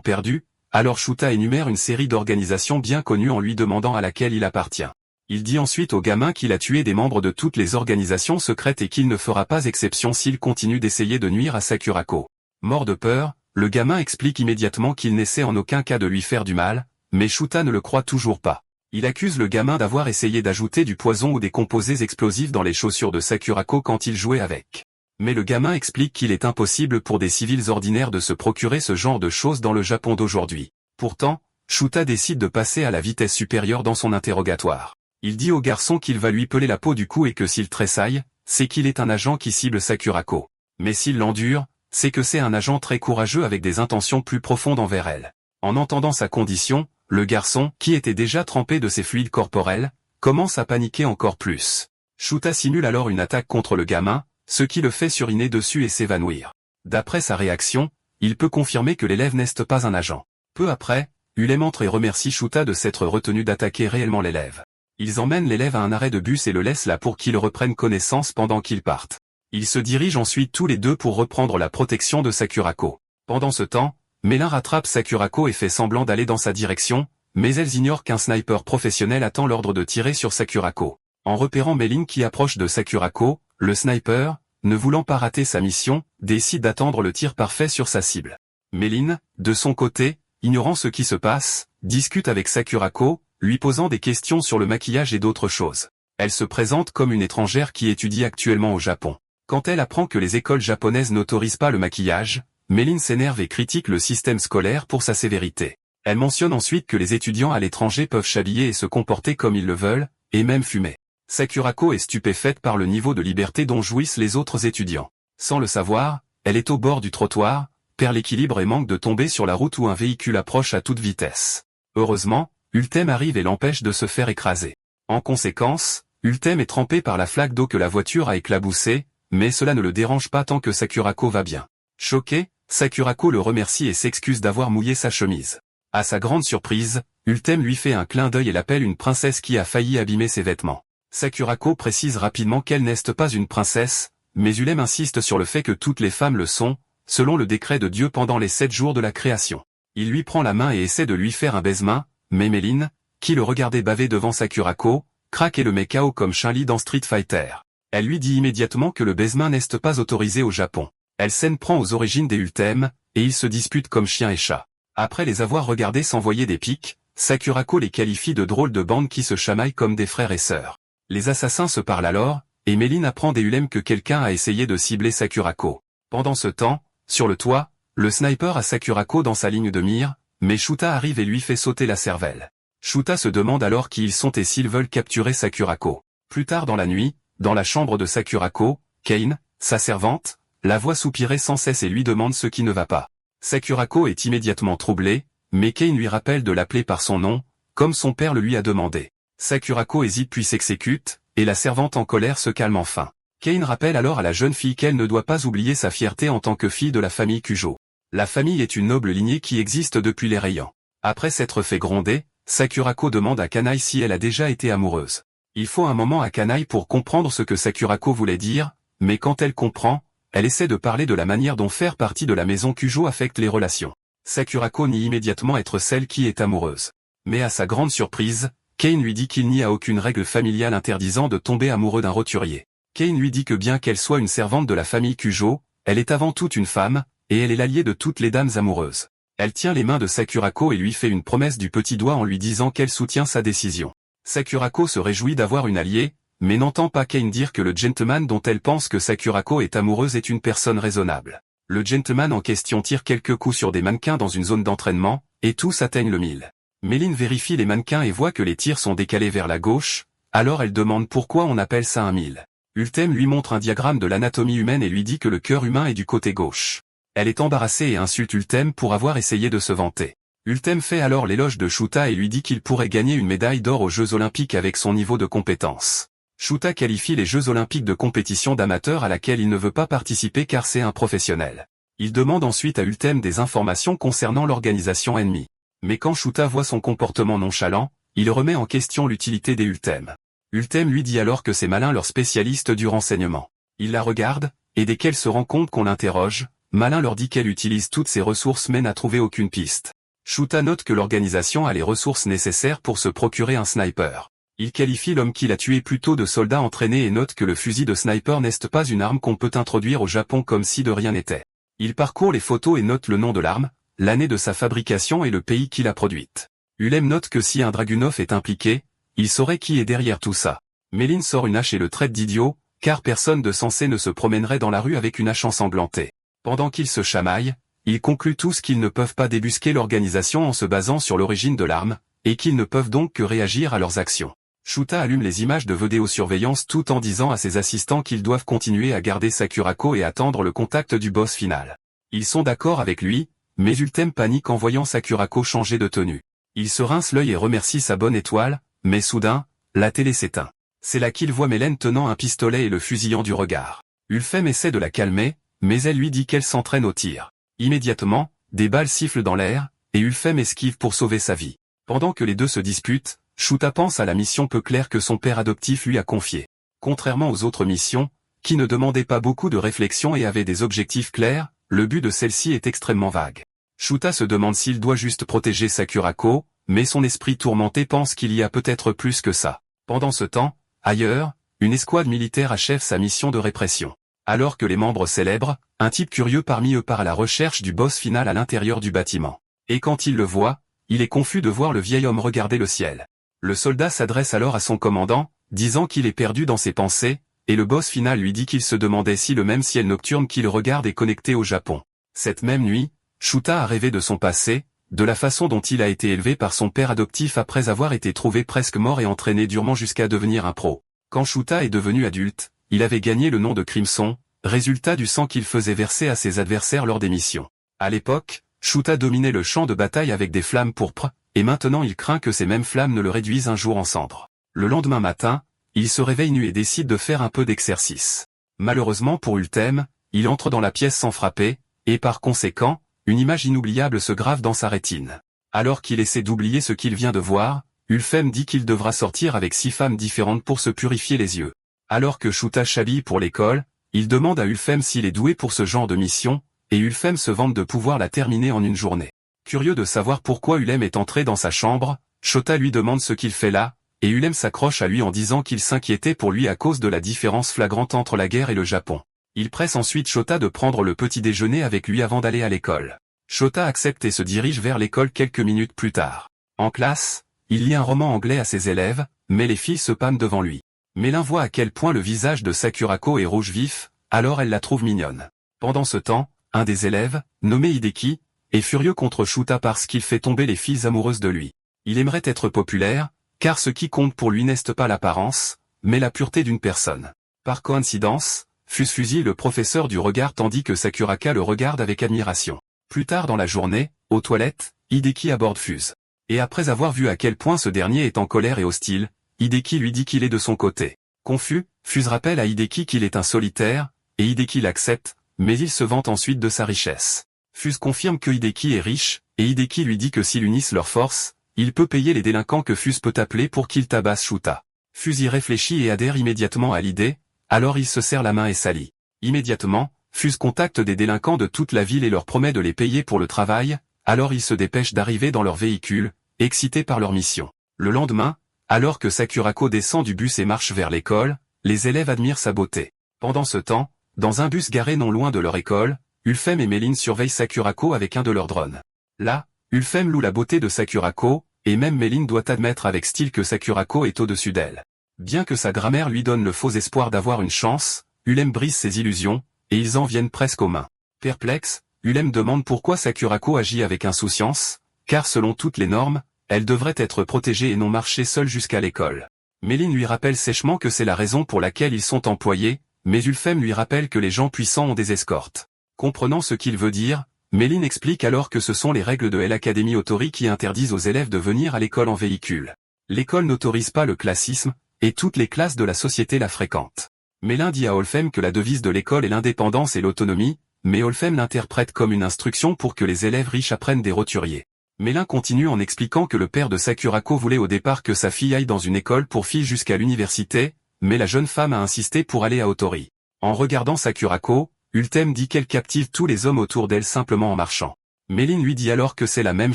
perdu, alors Shuta énumère une série d'organisations bien connues en lui demandant à laquelle il appartient. Il dit ensuite au gamin qu'il a tué des membres de toutes les organisations secrètes et qu'il ne fera pas exception s'il continue d'essayer de nuire à Sakurako. Mort de peur, le gamin explique immédiatement qu'il n'essaie en aucun cas de lui faire du mal, mais Shuta ne le croit toujours pas. Il accuse le gamin d'avoir essayé d'ajouter du poison ou des composés explosifs dans les chaussures de Sakurako quand il jouait avec. Mais le gamin explique qu'il est impossible pour des civils ordinaires de se procurer ce genre de choses dans le Japon d'aujourd'hui. Pourtant, Shuta décide de passer à la vitesse supérieure dans son interrogatoire. Il dit au garçon qu'il va lui peler la peau du cou et que s'il tressaille, c'est qu'il est un agent qui cible Sakurako. Mais s'il l'endure, c'est que c'est un agent très courageux avec des intentions plus profondes envers elle. En entendant sa condition, le garçon, qui était déjà trempé de ses fluides corporels, commence à paniquer encore plus. Shuta simule alors une attaque contre le gamin, ce qui le fait suriner dessus et s'évanouir. D'après sa réaction, il peut confirmer que l'élève n'est pas un agent. Peu après, Ulem entre et remercie Shuta de s'être retenu d'attaquer réellement l'élève. Ils emmènent l'élève à un arrêt de bus et le laissent là pour qu'il reprenne connaissance pendant qu'ils partent. Ils se dirigent ensuite tous les deux pour reprendre la protection de Sakurako. Pendant ce temps, Mélin rattrape Sakurako et fait semblant d'aller dans sa direction, mais elles ignorent qu'un sniper professionnel attend l'ordre de tirer sur Sakurako. En repérant Méline qui approche de Sakurako, le sniper, ne voulant pas rater sa mission, décide d'attendre le tir parfait sur sa cible. Méline, de son côté, ignorant ce qui se passe, discute avec Sakurako, lui posant des questions sur le maquillage et d'autres choses. Elle se présente comme une étrangère qui étudie actuellement au Japon. Quand elle apprend que les écoles japonaises n'autorisent pas le maquillage, Méline s'énerve et critique le système scolaire pour sa sévérité. Elle mentionne ensuite que les étudiants à l'étranger peuvent s'habiller et se comporter comme ils le veulent, et même fumer. Sakurako est stupéfaite par le niveau de liberté dont jouissent les autres étudiants. Sans le savoir, elle est au bord du trottoir, perd l'équilibre et manque de tomber sur la route où un véhicule approche à toute vitesse. Heureusement, Ultem arrive et l'empêche de se faire écraser. En conséquence, Ultem est trempé par la flaque d'eau que la voiture a éclaboussée, mais cela ne le dérange pas tant que Sakurako va bien. Choqué, Sakurako le remercie et s'excuse d'avoir mouillé sa chemise. À sa grande surprise, Ultem lui fait un clin d'œil et l'appelle une princesse qui a failli abîmer ses vêtements. Sakurako précise rapidement qu'elle n'est pas une princesse, mais Ulem insiste sur le fait que toutes les femmes le sont, selon le décret de Dieu pendant les 7 jours de la création. Il lui prend la main et essaie de lui faire un baise-main, mais Méline, qui le regardait baver devant Sakurako, craque et le met KO comme Chun-Li dans Street Fighter. Elle lui dit immédiatement que le baise-main n'est pas autorisé au Japon. Elle s'en prend aux origines des Ultem, et ils se disputent comme chien et chat. Après les avoir regardés s'envoyer des piques, Sakurako les qualifie de drôles de bande qui se chamaillent comme des frères et sœurs. Les assassins se parlent alors, et Méline apprend des Ulem que quelqu'un a essayé de cibler Sakurako. Pendant ce temps, sur le toit, le sniper a Sakurako dans sa ligne de mire, mais Shuta arrive et lui fait sauter la cervelle. Shuta se demande alors qui ils sont et s'ils veulent capturer Sakurako. Plus tard dans la nuit, dans la chambre de Sakurako, Kane, sa servante, la voit soupirer sans cesse et lui demande ce qui ne va pas. Sakurako est immédiatement troublée, mais Kane lui rappelle de l'appeler par son nom, comme son père le lui a demandé. Sakurako hésite puis s'exécute, et la servante en colère se calme enfin. Kane rappelle alors à la jeune fille qu'elle ne doit pas oublier sa fierté en tant que fille de la famille Kujo. La famille est une noble lignée qui existe depuis les Rayan. Après s'être fait gronder, Sakurako demande à Kanai si elle a déjà été amoureuse. Il faut un moment à Kanai pour comprendre ce que Sakurako voulait dire, mais quand elle comprend, elle essaie de parler de la manière dont faire partie de la maison Kujo affecte les relations. Sakurako nie immédiatement être celle qui est amoureuse. Mais à sa grande surprise, Kane lui dit qu'il n'y a aucune règle familiale interdisant de tomber amoureux d'un roturier. Kane lui dit que bien qu'elle soit une servante de la famille Kujo, elle est avant tout une femme, et elle est l'alliée de toutes les dames amoureuses. Elle tient les mains de Sakurako et lui fait une promesse du petit doigt en lui disant qu'elle soutient sa décision. Sakurako se réjouit d'avoir une alliée, mais n'entend pas Kane dire que le gentleman dont elle pense que Sakurako est amoureuse est une personne raisonnable. Le gentleman en question tire quelques coups sur des mannequins dans une zone d'entraînement, et tous atteignent le 1000. Méline vérifie les mannequins et voit que les tirs sont décalés vers la gauche, alors elle demande pourquoi on appelle ça un 1000. Ultem lui montre un diagramme de l'anatomie humaine et lui dit que le cœur humain est du côté gauche. Elle est embarrassée et insulte Ultem pour avoir essayé de se vanter. Ultem fait alors l'éloge de Shuta et lui dit qu'il pourrait gagner une médaille d'or aux Jeux Olympiques avec son niveau de compétence. Shuta qualifie les Jeux Olympiques de compétition d'amateur à laquelle il ne veut pas participer car c'est un professionnel. Il demande ensuite à Ultem des informations concernant l'organisation ennemie. Mais quand Shuta voit son comportement nonchalant, il remet en question l'utilité des Ultem. Ultem lui dit alors que c'est Malin leur spécialiste du renseignement. Il la regarde, et dès qu'elle se rend compte qu'on l'interroge, Malin leur dit qu'elle utilise toutes ses ressources mais n'a trouvé aucune piste. Shuta note que l'organisation a les ressources nécessaires pour se procurer un sniper. Il qualifie l'homme qui l'a tué plutôt de soldat entraîné et note que le fusil de sniper n'est pas une arme qu'on peut introduire au Japon comme si de rien n'était. Il parcourt les photos et note le nom de l'arme, l'année de sa fabrication et le pays qui l'a produite. Ulem note que si un Dragunov est impliqué, il saurait qui est derrière tout ça. Méline sort une hache et le traite d'idiot, car personne de sensé ne se promènerait dans la rue avec une hache ensanglantée. Pendant qu'ils se chamaillent, ils concluent tous qu'ils ne peuvent pas débusquer l'organisation en se basant sur l'origine de l'arme, et qu'ils ne peuvent donc que réagir à leurs actions. Shuta allume les images de vidéosurveillance tout en disant à ses assistants qu'ils doivent continuer à garder Sakurako et attendre le contact du boss final. Ils sont d'accord avec lui, mais Ultem panique en voyant Sakurako changer de tenue. Il se rince l'œil et remercie sa bonne étoile, mais soudain, la télé s'éteint. C'est là qu'il voit Mélène tenant un pistolet et le fusillant du regard. Ulfem essaie de la calmer, mais elle lui dit qu'elle s'entraîne au tir. Immédiatement, des balles sifflent dans l'air, et Ulfem esquive pour sauver sa vie. Pendant que les deux se disputent, Shuta pense à la mission peu claire que son père adoptif lui a confiée. Contrairement aux autres missions, qui ne demandaient pas beaucoup de réflexion et avaient des objectifs clairs, le but de celle-ci est extrêmement vague. Shuta se demande s'il doit juste protéger Sakurako, mais son esprit tourmenté pense qu'il y a peut-être plus que ça. Pendant ce temps, ailleurs, une escouade militaire achève sa mission de répression. Alors que les membres célèbrent, un type curieux parmi eux part à la recherche du boss final à l'intérieur du bâtiment. Et quand il le voit, il est confus de voir le vieil homme regarder le ciel. Le soldat s'adresse alors à son commandant, disant qu'il est perdu dans ses pensées, et le boss final lui dit qu'il se demandait si le même ciel nocturne qu'il regarde est connecté au Japon. Cette même nuit, Shuta a rêvé de son passé, de la façon dont il a été élevé par son père adoptif après avoir été trouvé presque mort et entraîné durement jusqu'à devenir un pro. Quand Shuta est devenu adulte, il avait gagné le nom de Crimson, résultat du sang qu'il faisait verser à ses adversaires lors des missions. À l'époque, Shuta dominait le champ de bataille avec des flammes pourpres, et maintenant il craint que ces mêmes flammes ne le réduisent un jour en cendres. Le lendemain matin, il se réveille nu et décide de faire un peu d'exercice. Malheureusement pour Ultem, il entre dans la pièce sans frapper, et par conséquent, une image inoubliable se grave dans sa rétine. Alors qu'il essaie d'oublier ce qu'il vient de voir, Ulfem dit qu'il devra sortir avec 6 femmes différentes pour se purifier les yeux. Alors que Shuta s'habille pour l'école, il demande à Ulfem s'il est doué pour ce genre de mission, et Ulfem se vante de pouvoir la terminer en une journée. Curieux de savoir pourquoi Ulem est entré dans sa chambre, Shota lui demande ce qu'il fait là, et Ulem s'accroche à lui en disant qu'il s'inquiétait pour lui à cause de la différence flagrante entre la guerre et le Japon. Il presse ensuite Shota de prendre le petit déjeuner avec lui avant d'aller à l'école. Shota accepte et se dirige vers l'école quelques minutes plus tard. En classe, il lit un roman anglais à ses élèves, mais les filles se pâment devant lui. Mélin voit à quel point le visage de Sakurako est rouge vif, alors elle la trouve mignonne. Pendant ce temps, un des élèves, nommé Hideki, est furieux contre Shuta parce qu'il fait tomber les filles amoureuses de lui. Il aimerait être populaire, car ce qui compte pour lui n'est pas l'apparence, mais la pureté d'une personne. Par coïncidence, Fuse fusille le professeur du regard tandis que Sakuraka le regarde avec admiration. Plus tard dans la journée, aux toilettes, Hideki aborde Fuse. Et après avoir vu à quel point ce dernier est en colère et hostile, Hideki lui dit qu'il est de son côté. Confus, Fuse rappelle à Hideki qu'il est un solitaire, et Hideki l'accepte, mais il se vante ensuite de sa richesse. Fuse confirme que Hideki est riche, et Hideki lui dit que s'ils unissent leurs forces, il peut payer les délinquants que Fuse peut appeler pour qu'ils tabassent Shuta. Fuse y réfléchit et adhère immédiatement à l'idée, alors il se serre la main et s'allie. Immédiatement, Fuse contacte des délinquants de toute la ville et leur promet de les payer pour le travail, alors ils se dépêchent d'arriver dans leur véhicule, excités par leur mission. Le lendemain, alors que Sakurako descend du bus et marche vers l'école, les élèves admirent sa beauté. Pendant ce temps, dans un bus garé non loin de leur école, Ulfem et Méline surveillent Sakurako avec un de leurs drones. Là, Ulfem loue la beauté de Sakurako, et même Méline doit admettre avec style que Sakurako est au-dessus d'elle. Bien que sa grammaire lui donne le faux espoir d'avoir une chance, Ulem brise ses illusions, et ils en viennent presque aux mains. Perplexe, Ulem demande pourquoi Sakurako agit avec insouciance, car selon toutes les normes, elle devrait être protégée et non marcher seule jusqu'à l'école. Méline lui rappelle sèchement que c'est la raison pour laquelle ils sont employés, mais Ulfem lui rappelle que les gens puissants ont des escortes. Comprenant ce qu'il veut dire, Méline explique alors que ce sont les règles de l'Académie Otori qui interdisent aux élèves de venir à l'école en véhicule. L'école n'autorise pas le classisme, et toutes les classes de la société la fréquentent. Mélin dit à Ulfem que la devise de l'école est l'indépendance et l'autonomie, mais Ulfem l'interprète comme une instruction pour que les élèves riches apprennent des roturiers. Mélin continue en expliquant que le père de Sakurako voulait au départ que sa fille aille dans une école pour filles jusqu'à l'université, mais la jeune femme a insisté pour aller à Otori. En regardant Sakurako, Ultem dit qu'elle captive tous les hommes autour d'elle simplement en marchant. Méline lui dit alors que c'est la même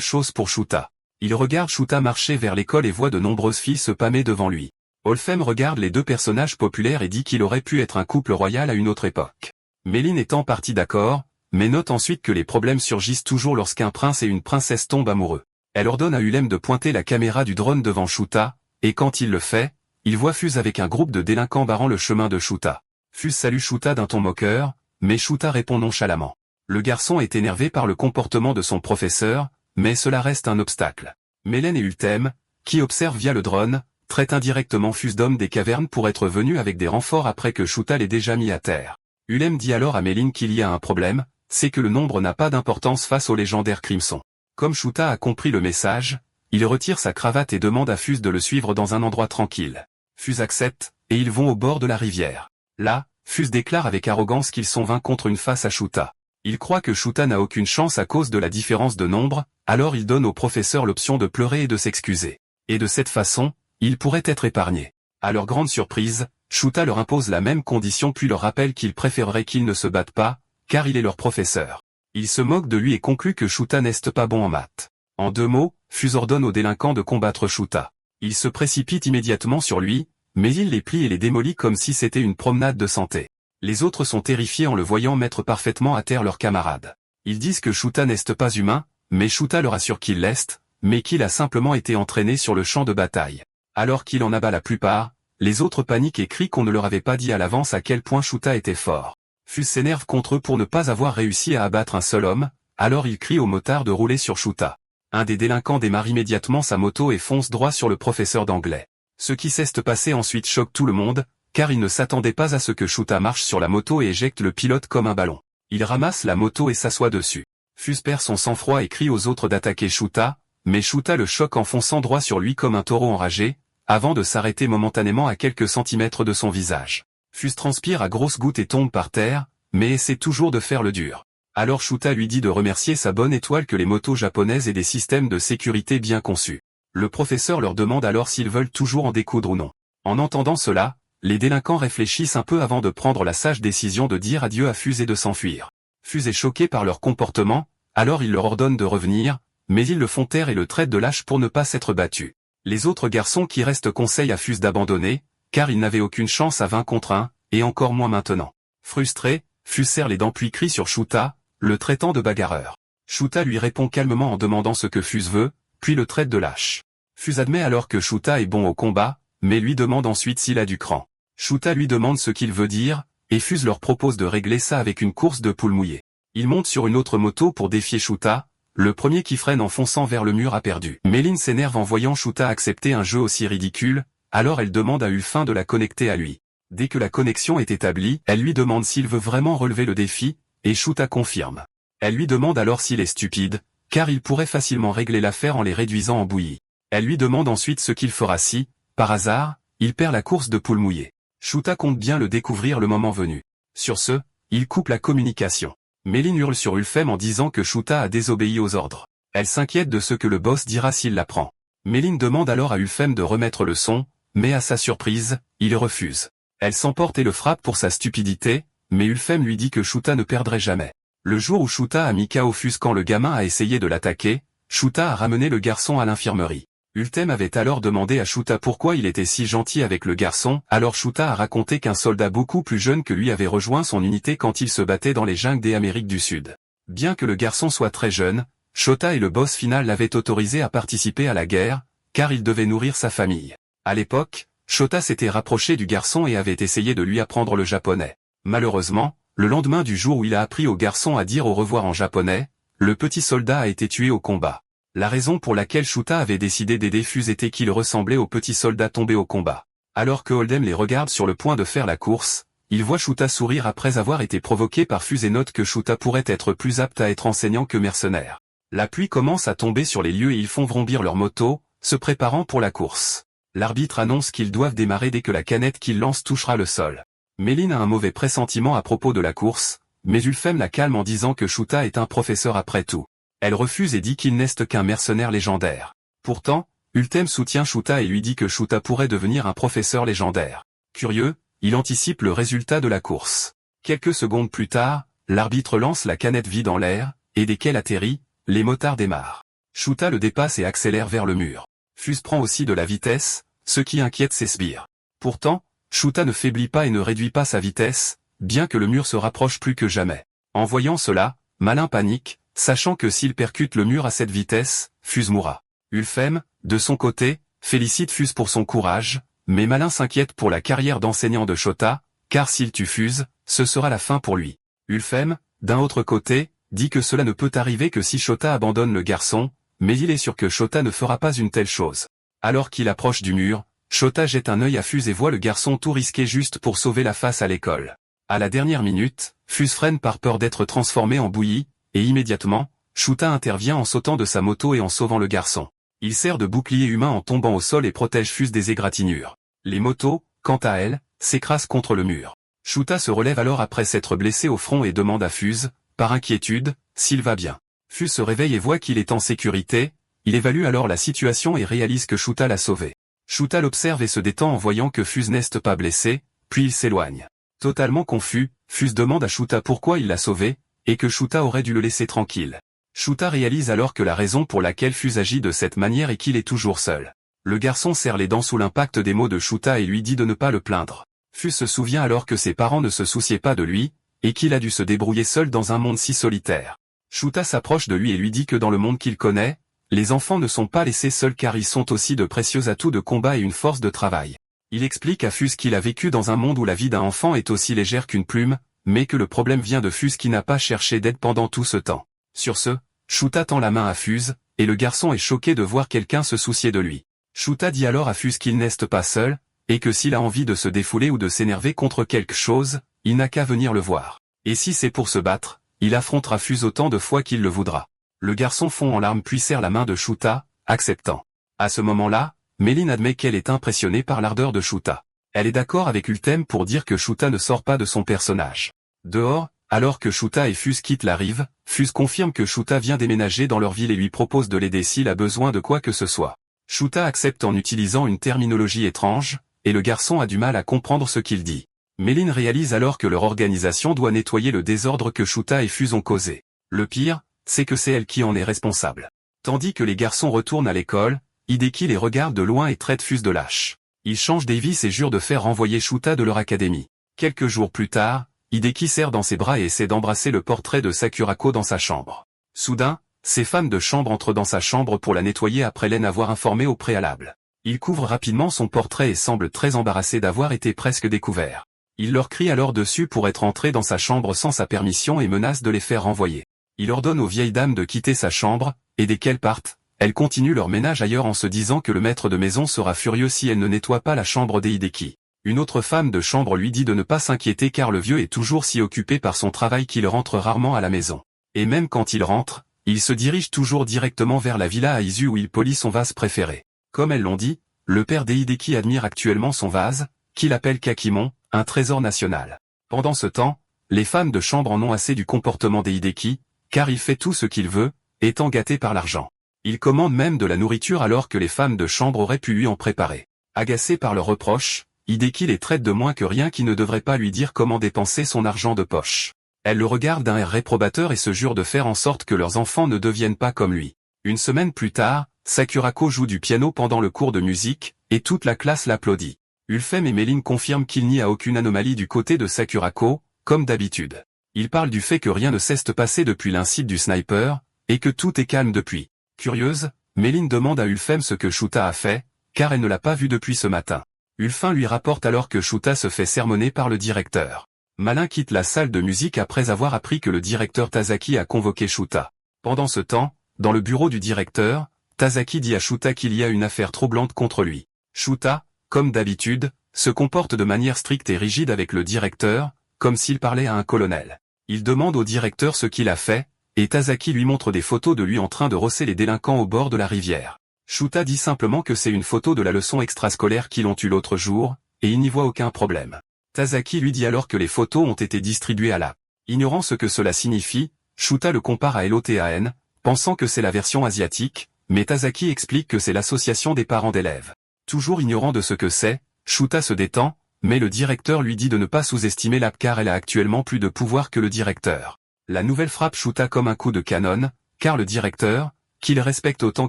chose pour Shuta. Il regarde Shuta marcher vers l'école et voit de nombreuses filles se pâmer devant lui. Olfem regarde les deux personnages populaires et dit qu'il aurait pu être un couple royal à une autre époque. Méline est en partie d'accord, mais note ensuite que les problèmes surgissent toujours lorsqu'un prince et une princesse tombent amoureux. Elle ordonne à Ulem de pointer la caméra du drone devant Shuta, et quand il le fait, il voit Fuse avec un groupe de délinquants barrant le chemin de Shuta. Fuse salue Shuta d'un ton moqueur, mais Shuta répond nonchalamment. Le garçon est énervé par le comportement de son professeur, mais cela reste un obstacle. Mélène et Ultem, qui observent via le drone, traitent indirectement Fuse d'homme des cavernes pour être venu avec des renforts après que Shuta l'ait déjà mis à terre. Ulem dit alors à Méline qu'il y a un problème, c'est que le nombre n'a pas d'importance face au légendaire Crimson. Comme Shuta a compris le message, il retire sa cravate et demande à Fuse de le suivre dans un endroit tranquille. Fuse accepte, et ils vont au bord de la rivière. Là, Fuse déclare avec arrogance qu'ils sont 20 contre une face à Shuta. Il croit que Shuta n'a aucune chance à cause de la différence de nombre, alors il donne au professeur l'option de pleurer et de s'excuser. Et de cette façon, il pourrait être épargné. À leur grande surprise, Shuta leur impose la même condition puis leur rappelle qu'il préférerait qu'ils ne se battent pas, car il est leur professeur. Il se moque de lui et conclut que Shuta n'est pas bon en maths. En 2 mots, Fuse ordonne aux délinquants de combattre Shuta. Il se précipite immédiatement sur lui, mais il les plie et les démolit comme si c'était une promenade de santé. Les autres sont terrifiés en le voyant mettre parfaitement à terre leurs camarades. Ils disent que Shuta n'est pas humain, mais Shuta leur assure qu'il l'est, mais qu'il a simplement été entraîné sur le champ de bataille. Alors qu'il en abat la plupart, les autres paniquent et crient qu'on ne leur avait pas dit à l'avance à quel point Shuta était fort. Fuse s'énerve contre eux pour ne pas avoir réussi à abattre un seul homme, alors il crie au motard de rouler sur Shuta. Un des délinquants démarre immédiatement sa moto et fonce droit sur le professeur d'anglais. Ce qui s'est passé ensuite choque tout le monde, car il ne s'attendait pas à ce que Shuta marche sur la moto et éjecte le pilote comme un ballon. Il ramasse la moto et s'assoit dessus. Fuse perd son sang-froid et crie aux autres d'attaquer Shuta, mais Shuta le choque en fonçant droit sur lui comme un taureau enragé, avant de s'arrêter momentanément à quelques centimètres de son visage. Fuse transpire à grosses gouttes et tombe par terre, mais essaie toujours de faire le dur. Alors Shuta lui dit de remercier sa bonne étoile que les motos japonaises aient des systèmes de sécurité bien conçus. Le professeur leur demande alors s'ils veulent toujours en découdre ou non. En entendant cela, les délinquants réfléchissent un peu avant de prendre la sage décision de dire adieu à Fuse et de s'enfuir. Fuse est choqué par leur comportement, alors il leur ordonne de revenir, mais ils le font taire et le traitent de lâche pour ne pas s'être battu. Les autres garçons qui restent conseillent à Fuse d'abandonner, car ils n'avaient aucune chance à 20 contre 1, et encore moins maintenant. Frustré, Fuse serre les dents puis crie sur Shuta, le traitant de bagarreur. Shuta lui répond calmement en demandant ce que Fuse veut, puis le traite de lâche. Fuse admet alors que Shuta est bon au combat, mais lui demande ensuite s'il a du cran. Shuta lui demande ce qu'il veut dire, et Fuse leur propose de régler ça avec une course de poules mouillées. Il monte sur une autre moto pour défier Shuta, le premier qui freine en fonçant vers le mur a perdu. Méline s'énerve en voyant Shuta accepter un jeu aussi ridicule, alors elle demande à Ulfin de la connecter à lui. Dès que la connexion est établie, elle lui demande s'il veut vraiment relever le défi, et Shuta confirme. Elle lui demande alors s'il est stupide, car il pourrait facilement régler l'affaire en les réduisant en bouillie. Elle lui demande ensuite ce qu'il fera si, par hasard, il perd la course de poules mouillées. Shuta compte bien le découvrir le moment venu. Sur ce, il coupe la communication. Méline hurle sur Ulfem en disant que Shuta a désobéi aux ordres. Elle s'inquiète de ce que le boss dira s'il l'apprend. Méline demande alors à Ulfem de remettre le son, mais à sa surprise, il refuse. Elle s'emporte et le frappe pour sa stupidité, mais Ulfem lui dit que Shuta ne perdrait jamais. Le jour où Shuta a mis KO Fuse quand le gamin a essayé de l'attaquer, Shuta a ramené le garçon à l'infirmerie. Ultem avait alors demandé à Shuta pourquoi il était si gentil avec le garçon, alors Shuta a raconté qu'un soldat beaucoup plus jeune que lui avait rejoint son unité quand il se battait dans les jungles des Amériques du Sud. Bien que le garçon soit très jeune, Shota et le boss final l'avaient autorisé à participer à la guerre, car il devait nourrir sa famille. À l'époque, Shota s'était rapproché du garçon et avait essayé de lui apprendre le japonais. Malheureusement, le lendemain du jour où il a appris au garçon à dire au revoir en japonais, le petit soldat a été tué au combat. La raison pour laquelle Shuta avait décidé d'aider Fuse était qu'il ressemblait au petit soldat tombé au combat. Alors que Holdem les regarde sur le point de faire la course, il voit Shuta sourire après avoir été provoqué par Fuse et note que Shuta pourrait être plus apte à être enseignant que mercenaire. La pluie commence à tomber sur les lieux et ils font vrombir leur moto, se préparant pour la course. L'arbitre annonce qu'ils doivent démarrer dès que la canette qu'ils lancent touchera le sol. Méline a un mauvais pressentiment à propos de la course, mais Ulfem la calme en disant que Shuta est un professeur après tout. Elle refuse et dit qu'il n'est qu'un mercenaire légendaire. Pourtant, Ultem soutient Shuta et lui dit que Shuta pourrait devenir un professeur légendaire. Curieux, il anticipe le résultat de la course. Quelques secondes plus tard, l'arbitre lance la canette vide en l'air, et dès qu'elle atterrit, les motards démarrent. Shota le dépasse et accélère vers le mur. Fuse prend aussi de la vitesse, ce qui inquiète ses sbires. Pourtant, Shota ne faiblit pas et ne réduit pas sa vitesse, bien que le mur se rapproche plus que jamais. En voyant cela, Malin panique, sachant que s'il percute le mur à cette vitesse, Fuse mourra. Ulfhem, de son côté, félicite Fuse pour son courage, mais Malin s'inquiète pour la carrière d'enseignant de Shota, car s'il tue Fuse, ce sera la fin pour lui. Ulfhem, d'un autre côté, dit que cela ne peut arriver que si Shota abandonne le garçon, mais il est sûr que Shota ne fera pas une telle chose. Alors qu'il approche du mur, Shota jette un œil à Fuse et voit le garçon tout risquer juste pour sauver la face à l'école. À la dernière minute, Fuse freine par peur d'être transformé en bouillie, et immédiatement, Shota intervient en sautant de sa moto et en sauvant le garçon. Il sert de bouclier humain en tombant au sol et protège Fuse des égratignures. Les motos, quant à elles, s'écrasent contre le mur. Shota se relève alors après s'être blessé au front et demande à Fuse, par inquiétude, s'il va bien. Fuse se réveille et voit qu'il est en sécurité, il évalue alors la situation et réalise que Shota l'a sauvé. Shota l'observe et se détend en voyant que Fuse n'est pas blessé, puis il s'éloigne. Totalement confus, Fuse demande à Shota pourquoi il l'a sauvé, et que Shota aurait dû le laisser tranquille. Shota réalise alors que la raison pour laquelle Fuse agit de cette manière est qu'il est toujours seul. Le garçon serre les dents sous l'impact des mots de Shota et lui dit de ne pas le plaindre. Fuse se souvient alors que ses parents ne se souciaient pas de lui, et qu'il a dû se débrouiller seul dans un monde si solitaire. Shota s'approche de lui et lui dit que dans le monde qu'il connaît, les enfants ne sont pas laissés seuls car ils sont aussi de précieux atouts de combat et une force de travail. Il explique à Fuse qu'il a vécu dans un monde où la vie d'un enfant est aussi légère qu'une plume, mais que le problème vient de Fuse qui n'a pas cherché d'aide pendant tout ce temps. Sur ce, Shota tend la main à Fuse, et le garçon est choqué de voir quelqu'un se soucier de lui. Shota dit alors à Fuse qu'il n'est pas seul, et que s'il a envie de se défouler ou de s'énerver contre quelque chose, il n'a qu'à venir le voir. Et si c'est pour se battre, il affrontera Fuse autant de fois qu'il le voudra. Le garçon fond en larmes puis serre la main de Shota, acceptant. À ce moment-là, Méline admet qu'elle est impressionnée par l'ardeur de Shota. Elle est d'accord avec Ulthem pour dire que Shota ne sort pas de son personnage. Dehors, alors que Shota et Fuse quittent la rive, Fuse confirme que Shota vient déménager dans leur ville et lui propose de l'aider s'il a besoin de quoi que ce soit. Shota accepte en utilisant une terminologie étrange, et le garçon a du mal à comprendre ce qu'il dit. Méline réalise alors que leur organisation doit nettoyer le désordre que Shota et Fuse ont causé. Le pire, c'est que c'est elle qui en est responsable. Tandis que les garçons retournent à l'école, Hideki les regarde de loin et traite Fuse de lâche. Il change Davis et jure de faire renvoyer Shota de leur académie. Quelques jours plus tard, Hideki serre dans ses bras et essaie d'embrasser le portrait de Sakurako dans sa chambre. Soudain, ses femmes de chambre entrent dans sa chambre pour la nettoyer après l'avoir avoir informée au préalable. Il couvre rapidement son portrait et semble très embarrassé d'avoir été presque découvert. Il leur crie alors dessus pour être entré dans sa chambre sans sa permission et menace de les faire renvoyer. Il ordonne aux vieilles dames de quitter sa chambre, et dès qu'elles partent, elles continuent leur ménage ailleurs en se disant que le maître de maison sera furieux si elle ne nettoie pas la chambre des Hideki. Une autre femme de chambre lui dit de ne pas s'inquiéter car le vieux est toujours si occupé par son travail qu'il rentre rarement à la maison. Et même quand il rentre, il se dirige toujours directement vers la villa à Izu où il polit son vase préféré. Comme elles l'ont dit, le père des Hideki admire actuellement son vase, qu'il appelle Kakimon, un trésor national. Pendant ce temps, les femmes de chambre en ont assez du comportement des Hideki, car il fait tout ce qu'il veut, étant gâté par l'argent. Il commande même de la nourriture alors que les femmes de chambre auraient pu lui en préparer. Agacés par leurs reproches, Hideki les traite de moins que rien qui ne devrait pas lui dire comment dépenser son argent de poche. Elle le regarde d'un air réprobateur et se jure de faire en sorte que leurs enfants ne deviennent pas comme lui. Une semaine plus tard, Sakurako joue du piano pendant le cours de musique, et toute la classe l'applaudit. Ulfhem et Méline confirment qu'il n'y a aucune anomalie du côté de Sakurako, comme d'habitude. Ils parlent du fait que rien ne s'est passé depuis l'incident du sniper, et que tout est calme depuis. Curieuse, Méline demande à Ulfhem ce que Shota a fait, car elle ne l'a pas vu depuis ce matin. Ulfhem lui rapporte alors que Shota se fait sermonner par le directeur. Malin quitte la salle de musique après avoir appris que le directeur Tazaki a convoqué Shota. Pendant ce temps, dans le bureau du directeur, Tazaki dit à Shota qu'il y a une affaire troublante contre lui. Shota, comme d'habitude, se comporte de manière stricte et rigide avec le directeur, comme s'il parlait à un colonel. Il demande au directeur ce qu'il a fait, et Tazaki lui montre des photos de lui en train de rosser les délinquants au bord de la rivière. Shota dit simplement que c'est une photo de la leçon extrascolaire qu'ils ont eue l'autre jour, et il n'y voit aucun problème. Tazaki lui dit alors que les photos ont été distribuées à la. Ignorant ce que cela signifie, Shota le compare à LOTAN, pensant que c'est la version asiatique, mais Tazaki explique que c'est l'association des parents d'élèves. Toujours ignorant de ce que c'est, Shota se détend, mais le directeur lui dit de ne pas sous-estimer Lap car elle a actuellement plus de pouvoir que le directeur. La nouvelle frappe Shuta comme un coup de canon, car le directeur, qu'il respecte autant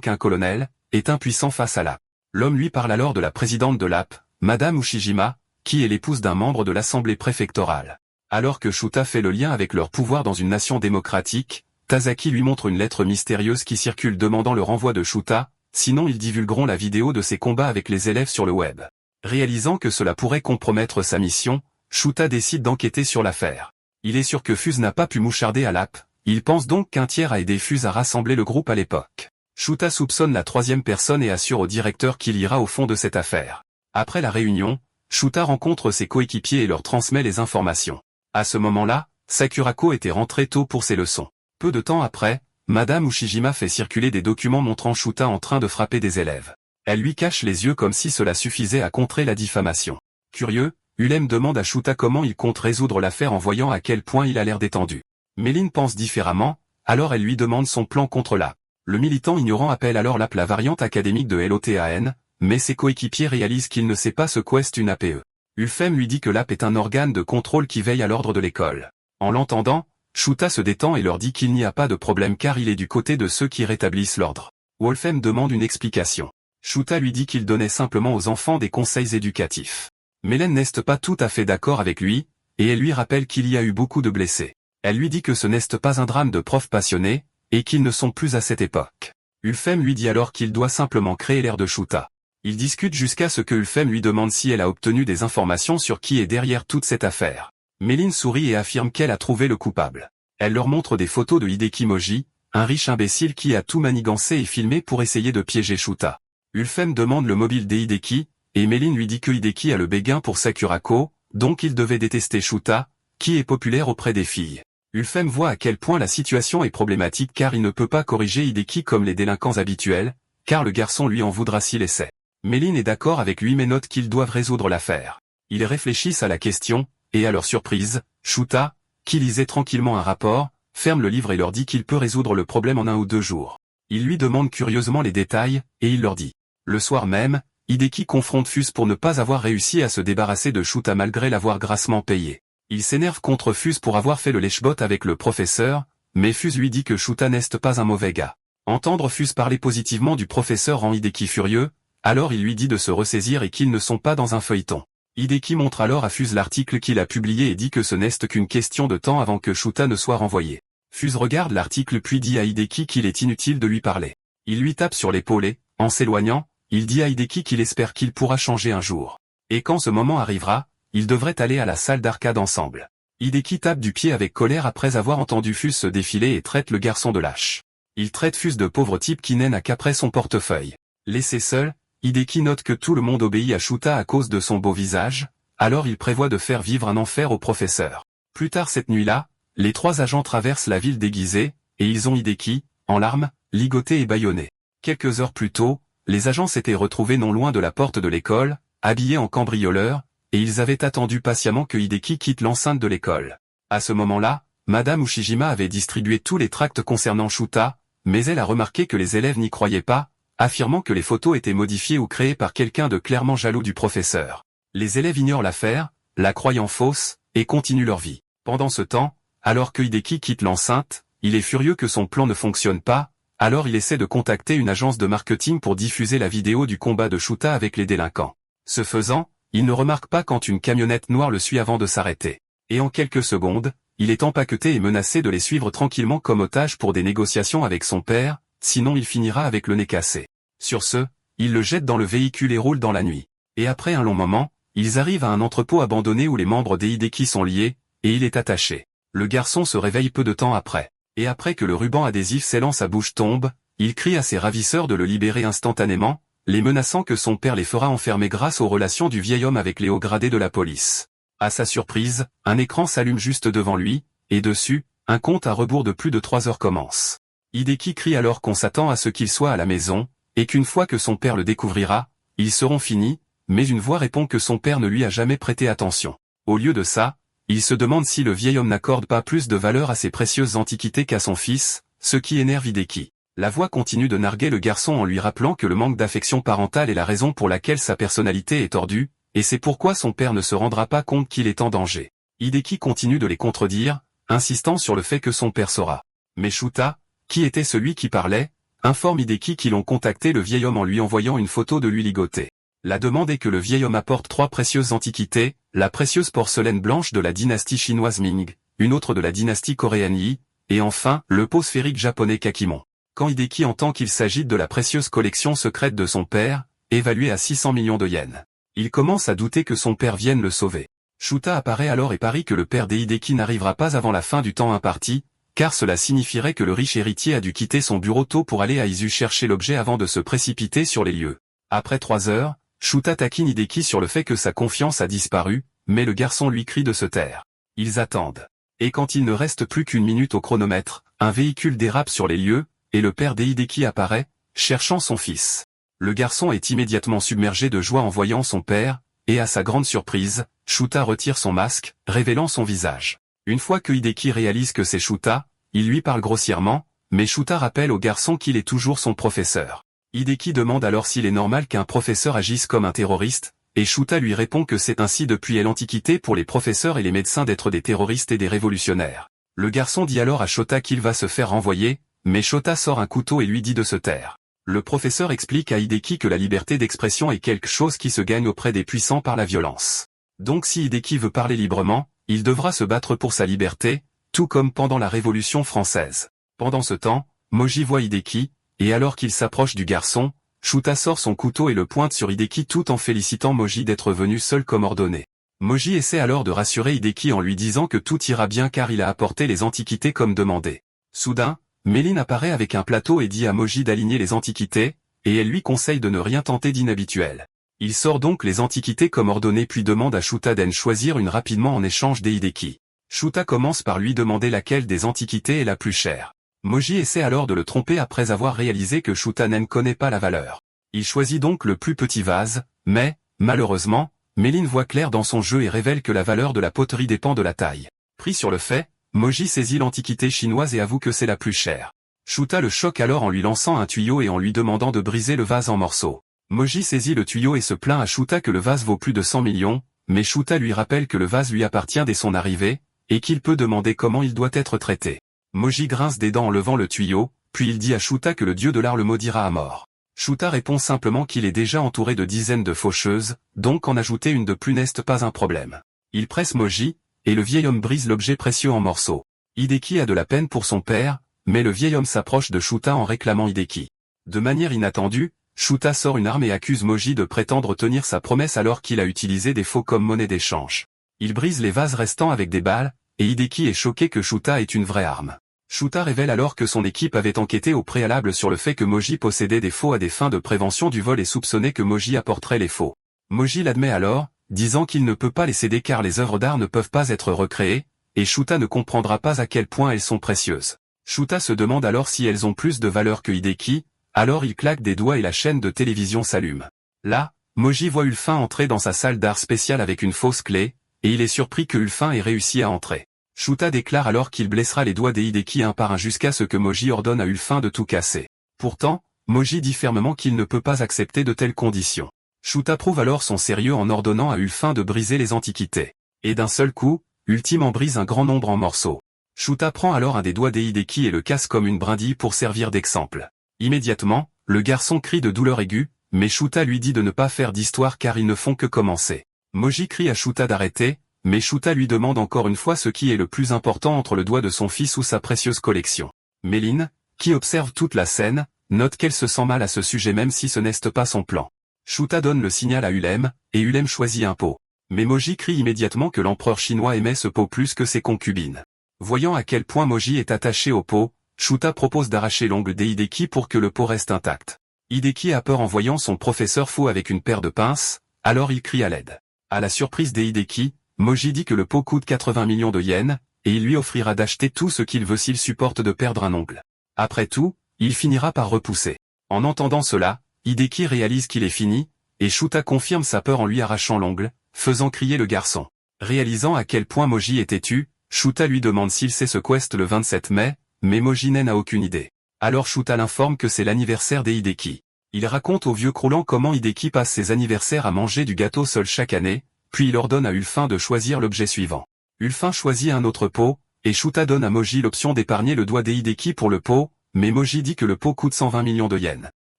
qu'un colonel, est impuissant face à Lap. L'homme lui parle alors de la présidente de Lap, Madame Ushijima, qui est l'épouse d'un membre de l'assemblée préfectorale. Alors que Shuta fait le lien avec leur pouvoir dans une nation démocratique, Tazaki lui montre une lettre mystérieuse qui circule demandant le renvoi de Shuta, sinon ils divulgueront la vidéo de ses combats avec les élèves sur le web. Réalisant que cela pourrait compromettre sa mission, Shuta décide d'enquêter sur l'affaire. Il est sûr que Fuse n'a pas pu moucharder à Lap, il pense donc qu'un tiers a aidé Fuse à rassembler le groupe à l'époque. Shuta soupçonne la troisième personne et assure au directeur qu'il ira au fond de cette affaire. Après la réunion, Shuta rencontre ses coéquipiers et leur transmet les informations. À ce moment-là, Sakurako était rentré tôt pour ses leçons. Peu de temps après, Madame Ushijima fait circuler des documents montrant Shuta en train de frapper des élèves. Elle lui cache les yeux comme si cela suffisait à contrer la diffamation. Curieux, Ulem demande à Shuta comment il compte résoudre l'affaire en voyant à quel point il a l'air détendu. Méline pense différemment, alors elle lui demande son plan contre Lap. Le militant ignorant appelle alors Lap la variante académique de LOTAN, mais ses coéquipiers réalisent qu'il ne sait pas ce qu'est une APE. Ulfem lui dit que Lap est un organe de contrôle qui veille à l'ordre de l'école. En l'entendant, Shuta se détend et leur dit qu'il n'y a pas de problème car il est du côté de ceux qui rétablissent l'ordre. Wolfem demande une explication. Shuta lui dit qu'il donnait simplement aux enfants des conseils éducatifs. Mélène n'est pas tout à fait d'accord avec lui, et elle lui rappelle qu'il y a eu beaucoup de blessés. Elle lui dit que ce n'est pas un drame de profs passionnés, et qu'ils ne sont plus à cette époque. Ulfem lui dit alors qu'il doit simplement créer l'air de Shuta. Ils discutent jusqu'à ce que Ulfem lui demande si elle a obtenu des informations sur qui est derrière toute cette affaire. Méline sourit et affirme qu'elle a trouvé le coupable. Elle leur montre des photos de Hideki Moji, un riche imbécile qui a tout manigancé et filmé pour essayer de piéger Shuta. Ulfem demande le mobile des Hideki, et Méline lui dit que Hideki a le béguin pour Sakurako, donc il devait détester Shuta, qui est populaire auprès des filles. Ulfem voit à quel point la situation est problématique car il ne peut pas corriger Hideki comme les délinquants habituels, car le garçon lui en voudra s'il essaie. Méline est d'accord avec lui mais note qu'ils doivent résoudre l'affaire. Ils réfléchissent à la question, et à leur surprise, Shuta, qui lisait tranquillement un rapport, ferme le livre et leur dit qu'il peut résoudre le problème en 1 ou 2 jours. Il lui demande curieusement les détails, et il leur dit. Le soir même, Hideki confronte Fuse pour ne pas avoir réussi à se débarrasser de Shuta malgré l'avoir grassement payé. Il s'énerve contre Fuse pour avoir fait le lèche-bot avec le professeur, mais Fuse lui dit que Shuta n'est pas un mauvais gars. Entendre Fuse parler positivement du professeur rend Hideki furieux, alors il lui dit de se ressaisir et qu'ils ne sont pas dans un feuilleton. Hideki montre alors à Fuse l'article qu'il a publié et dit que ce n'est qu'une question de temps avant que Shuta ne soit renvoyé. Fuse regarde l'article puis dit à Hideki qu'il est inutile de lui parler. Il lui tape sur l'épaule et, en s'éloignant, il dit à Hideki qu'il espère qu'il pourra changer un jour. Et quand ce moment arrivera, ils devraient aller à la salle d'arcade ensemble. Hideki tape du pied avec colère après avoir entendu Fuse se défiler et traite le garçon de lâche. Il traite Fuse de pauvre type qui n'a qu'après son portefeuille. Laissé seul, Hideki note que tout le monde obéit à Shuta à cause de son beau visage, alors il prévoit de faire vivre un enfer au professeur. Plus tard cette nuit-là, les 3 agents traversent la ville déguisés, et ils ont Hideki, en larmes, ligoté et bâillonné. Quelques heures plus tôt, les agents s'étaient retrouvés non loin de la porte de l'école, habillés en cambrioleurs, et ils avaient attendu patiemment que Hideki quitte l'enceinte de l'école. À ce moment-là, Madame Ushijima avait distribué tous les tracts concernant Shuta, mais elle a remarqué que les élèves n'y croyaient pas, affirmant que les photos étaient modifiées ou créées par quelqu'un de clairement jaloux du professeur. Les élèves ignorent l'affaire, la croyant fausse, et continuent leur vie. Pendant ce temps, alors que Hideki quitte l'enceinte, il est furieux que son plan ne fonctionne pas, alors il essaie de contacter une agence de marketing pour diffuser la vidéo du combat de Shuta avec les délinquants. Ce faisant, il ne remarque pas quand une camionnette noire le suit avant de s'arrêter. Et en quelques secondes, il est empaqueté et menacé de les suivre tranquillement comme otage pour des négociations avec son père, sinon il finira avec le nez cassé. Sur ce, il le jette dans le véhicule et roule dans la nuit. Et après un long moment, ils arrivent à un entrepôt abandonné où les membres des Hideki sont liés, et il est attaché. Le garçon se réveille peu de temps après. Et après que le ruban adhésif scellant sa bouche tombe, il crie à ses ravisseurs de le libérer instantanément, les menaçant que son père les fera enfermer grâce aux relations du vieil homme avec les hauts gradés de la police. À sa surprise, un écran s'allume juste devant lui, et dessus, un compte à rebours de plus de 3 heures commence. Hideki crie alors qu'on s'attend à ce qu'il soit à la maison, et qu'une fois que son père le découvrira, ils seront finis, mais une voix répond que son père ne lui a jamais prêté attention. Au lieu de ça, il se demande si le vieil homme n'accorde pas plus de valeur à ses précieuses antiquités qu'à son fils, ce qui énerve Hideki. La voix continue de narguer le garçon en lui rappelant que le manque d'affection parentale est la raison pour laquelle sa personnalité est tordue, et c'est pourquoi son père ne se rendra pas compte qu'il est en danger. Hideki continue de les contredire, insistant sur le fait que son père saura. Mais Shuta, qui était celui qui parlait, informe Hideki qu'ils ont contacté le vieil homme en lui envoyant une photo de lui ligoté. La demande est que le vieil homme apporte 3 précieuses antiquités, la précieuse porcelaine blanche de la dynastie chinoise Ming, une autre de la dynastie coréenne Yi, et enfin, le pot sphérique japonais Kakimon. Quand Hideki entend qu'il s'agit de la précieuse collection secrète de son père, évaluée à 600 millions de yens, il commence à douter que son père vienne le sauver. Shuta apparaît alors et parie que le père d'Hideki n'arrivera pas avant la fin du temps imparti, car cela signifierait que le riche héritier a dû quitter son bureau tôt pour aller à Izu chercher l'objet avant de se précipiter sur les lieux. Après 3 heures, Shuta taquine Hideki sur le fait que sa confiance a disparu, mais le garçon lui crie de se taire. Ils attendent. Et quand il ne reste plus qu'une minute au chronomètre, un véhicule dérape sur les lieux, et le père d'Hideki apparaît, cherchant son fils. Le garçon est immédiatement submergé de joie en voyant son père, et à sa grande surprise, Shuta retire son masque, révélant son visage. Une fois que Hideki réalise que c'est Shuta, il lui parle grossièrement, mais Shuta rappelle au garçon qu'il est toujours son professeur. Hideki demande alors s'il est normal qu'un professeur agisse comme un terroriste, et Shuta lui répond que c'est ainsi depuis l'Antiquité pour les professeurs et les médecins d'être des terroristes et des révolutionnaires. Le garçon dit alors à Shota qu'il va se faire renvoyer, mais Shota sort un couteau et lui dit de se taire. Le professeur explique à Hideki que la liberté d'expression est quelque chose qui se gagne auprès des puissants par la violence. Donc si Hideki veut parler librement, il devra se battre pour sa liberté, tout comme pendant la Révolution française. Pendant ce temps, Moji voit Hideki, et alors qu'il s'approche du garçon, Shuta sort son couteau et le pointe sur Hideki tout en félicitant Moji d'être venu seul comme ordonné. Moji essaie alors de rassurer Hideki en lui disant que tout ira bien car il a apporté les antiquités comme demandé. Soudain, Méline apparaît avec un plateau et dit à Moji d'aligner les antiquités, et elle lui conseille de ne rien tenter d'inhabituel. Il sort donc les antiquités comme ordonné puis demande à Shuta d'en choisir une rapidement en échange des Hideki. Shuta commence par lui demander laquelle des antiquités est la plus chère. Moji essaie alors de le tromper après avoir réalisé que Shuta n'en connaît pas la valeur. Il choisit donc le plus petit vase, mais, malheureusement, Méline voit clair dans son jeu et révèle que la valeur de la poterie dépend de la taille. Pris sur le fait, Moji saisit l'antiquité chinoise et avoue que c'est la plus chère. Shuta le choque alors en lui lançant un tuyau et en lui demandant de briser le vase en morceaux. Moji saisit le tuyau et se plaint à Shuta que le vase vaut plus de 100 millions, mais Shuta lui rappelle que le vase lui appartient dès son arrivée, et qu'il peut demander comment il doit être traité. Moji grince des dents en levant le tuyau, puis il dit à Shuta que le dieu de l'art le maudira à mort. Shuta répond simplement qu'il est déjà entouré de dizaines de faucheuses, donc en ajouter une de plus n'est pas un problème. Il presse Moji, et le vieil homme brise l'objet précieux en morceaux. Hideki a de la peine pour son père, mais le vieil homme s'approche de Shuta en réclamant Hideki. De manière inattendue, Shuta sort une arme et accuse Moji de prétendre tenir sa promesse alors qu'il a utilisé des faux comme monnaie d'échange. Il brise les vases restants avec des balles, et Hideki est choqué que Shuta ait une vraie arme. Shuta révèle alors que son équipe avait enquêté au préalable sur le fait que Moji possédait des faux à des fins de prévention du vol et soupçonnait que Moji apporterait les faux. Moji l'admet alors, disant qu'il ne peut pas les céder car les œuvres d'art ne peuvent pas être recréées, et Shuta ne comprendra pas à quel point elles sont précieuses. Shuta se demande alors si elles ont plus de valeur que Hideki, alors il claque des doigts et la chaîne de télévision s'allume. Là, Moji voit Ulfin entrer dans sa salle d'art spéciale avec une fausse clé, et il est surpris que Ulfin ait réussi à entrer. Shuta déclare alors qu'il blessera les doigts des Hideki un par un jusqu'à ce que Moji ordonne à Ulfin de tout casser. Pourtant, Moji dit fermement qu'il ne peut pas accepter de telles conditions. Shuta prouve alors son sérieux en ordonnant à Ulfin de briser les antiquités. Et d'un seul coup, Ultime en brise un grand nombre en morceaux. Shuta prend alors un des doigts des Hideki et le casse comme une brindille pour servir d'exemple. Immédiatement, le garçon crie de douleur aiguë, mais Shuta lui dit de ne pas faire d'histoire car ils ne font que commencer. Moji crie à Shuta d'arrêter, mais Shuta lui demande encore une fois ce qui est le plus important entre le doigt de son fils ou sa précieuse collection. Méline, qui observe toute la scène, note qu'elle se sent mal à ce sujet même si ce n'est pas son plan. Shuta donne le signal à Ulem, et Ulem choisit un pot. Mais Moji crie immédiatement que l'empereur chinois aimait ce pot plus que ses concubines. Voyant à quel point Moji est attaché au pot, Shuta propose d'arracher l'ongle des Hideki pour que le pot reste intact. Hideki a peur en voyant son professeur fou avec une paire de pinces, alors il crie à l'aide. À la surprise des Hideki, Moji dit que le pot coûte 80 millions de yens, et il lui offrira d'acheter tout ce qu'il veut s'il supporte de perdre un ongle. Après tout, il finira par repousser. En entendant cela, Hideki réalise qu'il est fini, et Shuta confirme sa peur en lui arrachant l'ongle, faisant crier le garçon. Réalisant à quel point Moji est têtu, Shuta lui demande s'il sait ce quest le 27 mai, mais Moji n'a aucune idée. Alors Shuta l'informe que c'est l'anniversaire des Hideki. Il raconte au vieux croulant comment Hideki passe ses anniversaires à manger du gâteau seul chaque année, puis il ordonne à Ulfin de choisir l'objet suivant. Ulfin choisit un autre pot, et Shuta donne à Moji l'option d'épargner le doigt d'Hideki pour le pot, mais Moji dit que le pot coûte 120 millions de yens.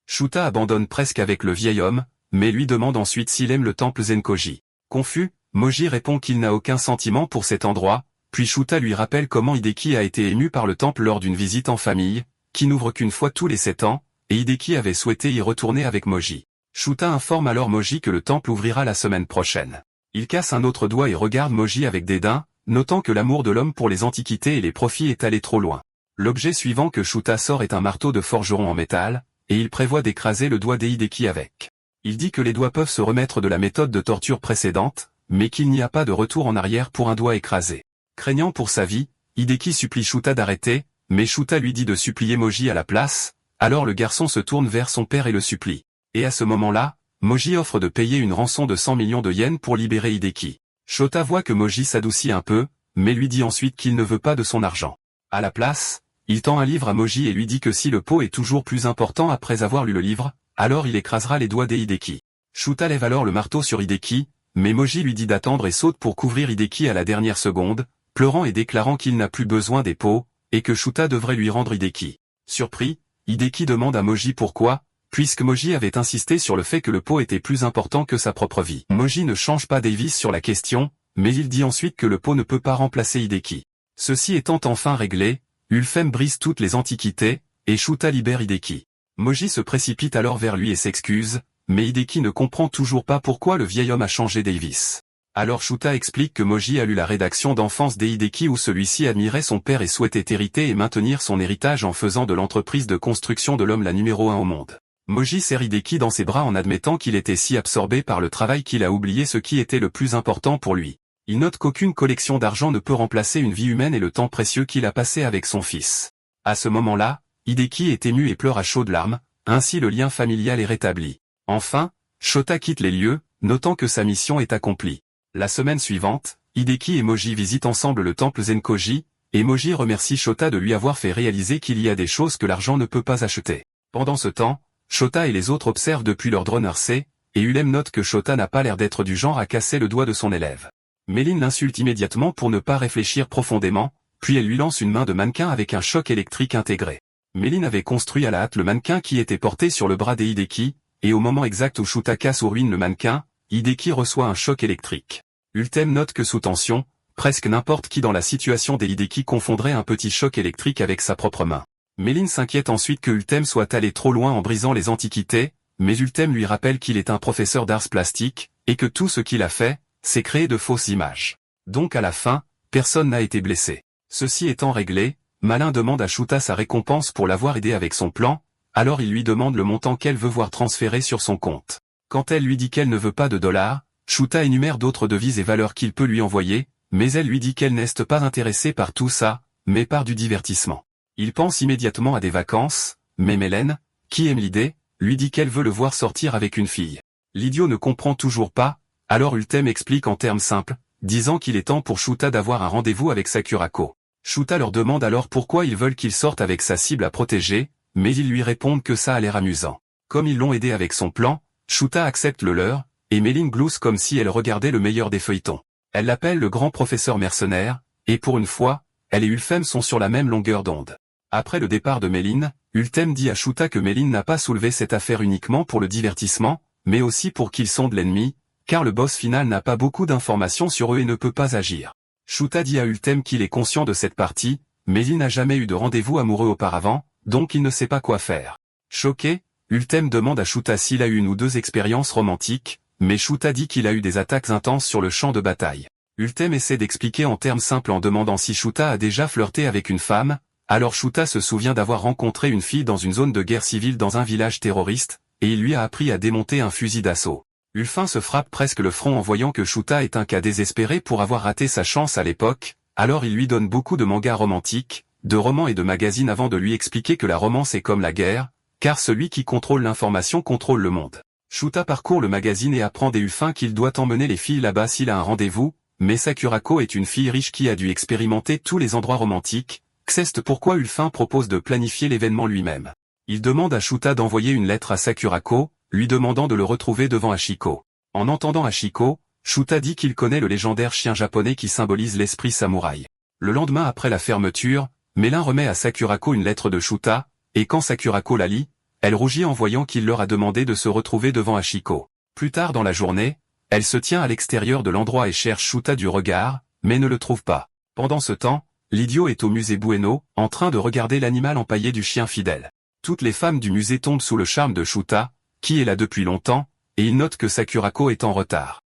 Shuta abandonne presque avec le vieil homme, mais lui demande ensuite s'il aime le temple Zenkoji. Confus, Moji répond qu'il n'a aucun sentiment pour cet endroit, puis Shuta lui rappelle comment Hideki a été ému par le temple lors d'une visite en famille, qui n'ouvre qu'une fois tous les 7 ans, et Hideki avait souhaité y retourner avec Moji. Shuta informe alors Moji que le temple ouvrira la semaine prochaine. Il casse un autre doigt et regarde Moji avec dédain, notant que l'amour de l'homme pour les antiquités et les profits est allé trop loin. L'objet suivant que Shuta sort est un marteau de forgeron en métal, et il prévoit d'écraser le doigt d'Hideki avec. Il dit que les doigts peuvent se remettre de la méthode de torture précédente, mais qu'il n'y a pas de retour en arrière pour un doigt écrasé. Craignant pour sa vie, Hideki supplie Shuta d'arrêter, mais Shuta lui dit de supplier Moji à la place, alors le garçon se tourne vers son père et le supplie. Et à ce moment-là, Moji offre de payer une rançon de 100 millions de yens pour libérer Hideki. Shuta voit que Moji s'adoucit un peu, mais lui dit ensuite qu'il ne veut pas de son argent. À la place, il tend un livre à Moji et lui dit que si le pot est toujours plus important après avoir lu le livre, alors il écrasera les doigts d'Hideki. Shuta lève alors le marteau sur Hideki, mais Moji lui dit d'attendre et saute pour couvrir Hideki à la dernière seconde, pleurant et déclarant qu'il n'a plus besoin des pots, et que Shuta devrait lui rendre Hideki. Surpris, Hideki demande à Moji pourquoi, puisque Moji avait insisté sur le fait que le pot était plus important que sa propre vie. Moji ne change pas d'avis sur la question, mais il dit ensuite que le pot ne peut pas remplacer Hideki. Ceci étant enfin réglé, Ulfem brise toutes les antiquités, et Shuta libère Hideki. Moji se précipite alors vers lui et s'excuse, mais Hideki ne comprend toujours pas pourquoi le vieil homme a changé Davis. Alors Shuta explique que Moji a lu la rédaction d'enfance d'Hideki où celui-ci admirait son père et souhaitait hériter et maintenir son héritage en faisant de l'entreprise de construction de l'homme la numéro 1 au monde. Moji serre Hideki dans ses bras en admettant qu'il était si absorbé par le travail qu'il a oublié ce qui était le plus important pour lui. Il note qu'aucune collection d'argent ne peut remplacer une vie humaine et le temps précieux qu'il a passé avec son fils. À ce moment-là, Hideki est ému et pleure à chaudes larmes, ainsi le lien familial est rétabli. Enfin, Shuta quitte les lieux, notant que sa mission est accomplie. La semaine suivante, Hideki et Moji visitent ensemble le temple Zenkoji, et Moji remercie Shuta de lui avoir fait réaliser qu'il y a des choses que l'argent ne peut pas acheter. Pendant ce temps, Shuta et les autres observent depuis leur drone RC, et Ulem note que Shuta n'a pas l'air d'être du genre à casser le doigt de son élève. Méline l'insulte immédiatement pour ne pas réfléchir profondément, puis elle lui lance une main de mannequin avec un choc électrique intégré. Méline avait construit à la hâte le mannequin qui était porté sur le bras d'Hideki, et au moment exact où Shuta casse ou ruine le mannequin, Hideki reçoit un choc électrique. Ultem note que sous tension, presque n'importe qui dans la situation d'Hideki confondrait un petit choc électrique avec sa propre main. Méline s'inquiète ensuite que Ultem soit allé trop loin en brisant les antiquités, mais Ultem lui rappelle qu'il est un professeur d'arts plastiques, et que tout ce qu'il a fait, c'est créer de fausses images. Donc à la fin, personne n'a été blessé. Ceci étant réglé, Malin demande à Shuta sa récompense pour l'avoir aidé avec son plan, alors il lui demande le montant qu'elle veut voir transféré sur son compte. Quand elle lui dit qu'elle ne veut pas de dollars, Shuta énumère d'autres devises et valeurs qu'il peut lui envoyer, mais elle lui dit qu'elle n'est pas intéressée par tout ça, mais par du divertissement. Il pense immédiatement à des vacances, mais Mélène, qui aime l'idée, lui dit qu'elle veut le voir sortir avec une fille. L'idiot ne comprend toujours pas, alors Ultem explique en termes simples, disant qu'il est temps pour Shuta d'avoir un rendez-vous avec Sakurako. Shuta leur demande alors pourquoi ils veulent qu'il sorte avec sa cible à protéger, mais ils lui répondent que ça a l'air amusant. Comme ils l'ont aidé avec son plan, Shuta accepte le leur, et Méline glousse comme si elle regardait le meilleur des feuilletons. Elle l'appelle le grand professeur mercenaire, et pour une fois, elle et Ulfem sont sur la même longueur d'onde. Après le départ de Méline, Ultem dit à Shuta que Méline n'a pas soulevé cette affaire uniquement pour le divertissement, mais aussi pour qu'ils sondent l'ennemi, car le boss final n'a pas beaucoup d'informations sur eux et ne peut pas agir. Shuta dit à Ultem qu'il est conscient de cette partie, mais il n'a jamais eu de rendez-vous amoureux auparavant, donc il ne sait pas quoi faire. Choqué, Ultem demande à Shuta s'il a eu une ou deux expériences romantiques, mais Shuta dit qu'il a eu des attaques intenses sur le champ de bataille. Ultem essaie d'expliquer en termes simples en demandant si Shuta a déjà flirté avec une femme, alors Shuta se souvient d'avoir rencontré une fille dans une zone de guerre civile dans un village terroriste, et il lui a appris à démonter un fusil d'assaut. Ulfin se frappe presque le front en voyant que Shuta est un cas désespéré pour avoir raté sa chance à l'époque, alors il lui donne beaucoup de mangas romantiques, de romans et de magazines avant de lui expliquer que la romance est comme la guerre, car celui qui contrôle l'information contrôle le monde. Shuta parcourt le magazine et apprend des Ulfins qu'il doit emmener les filles là-bas s'il a un rendez-vous, mais Sakurako est une fille riche qui a dû expérimenter tous les endroits romantiques, c'est pourquoi Ulfin propose de planifier l'événement lui-même. Il demande à Shuta d'envoyer une lettre à Sakurako, lui demandant de le retrouver devant Hachiko. En entendant Hachiko, Shuta dit qu'il connaît le légendaire chien japonais qui symbolise l'esprit samouraï. Le lendemain après la fermeture, Melin remet à Sakurako une lettre de Shuta, et quand Sakurako la lit, elle rougit en voyant qu'il leur a demandé de se retrouver devant Hachiko. Plus tard dans la journée, elle se tient à l'extérieur de l'endroit et cherche Shuta du regard, mais ne le trouve pas. Pendant ce temps, l'idiot est au musée Bueno, en train de regarder l'animal empaillé du chien fidèle. Toutes les femmes du musée tombent sous le charme de Shuta, qui est là depuis longtemps, et il note que Sakurako est en retard.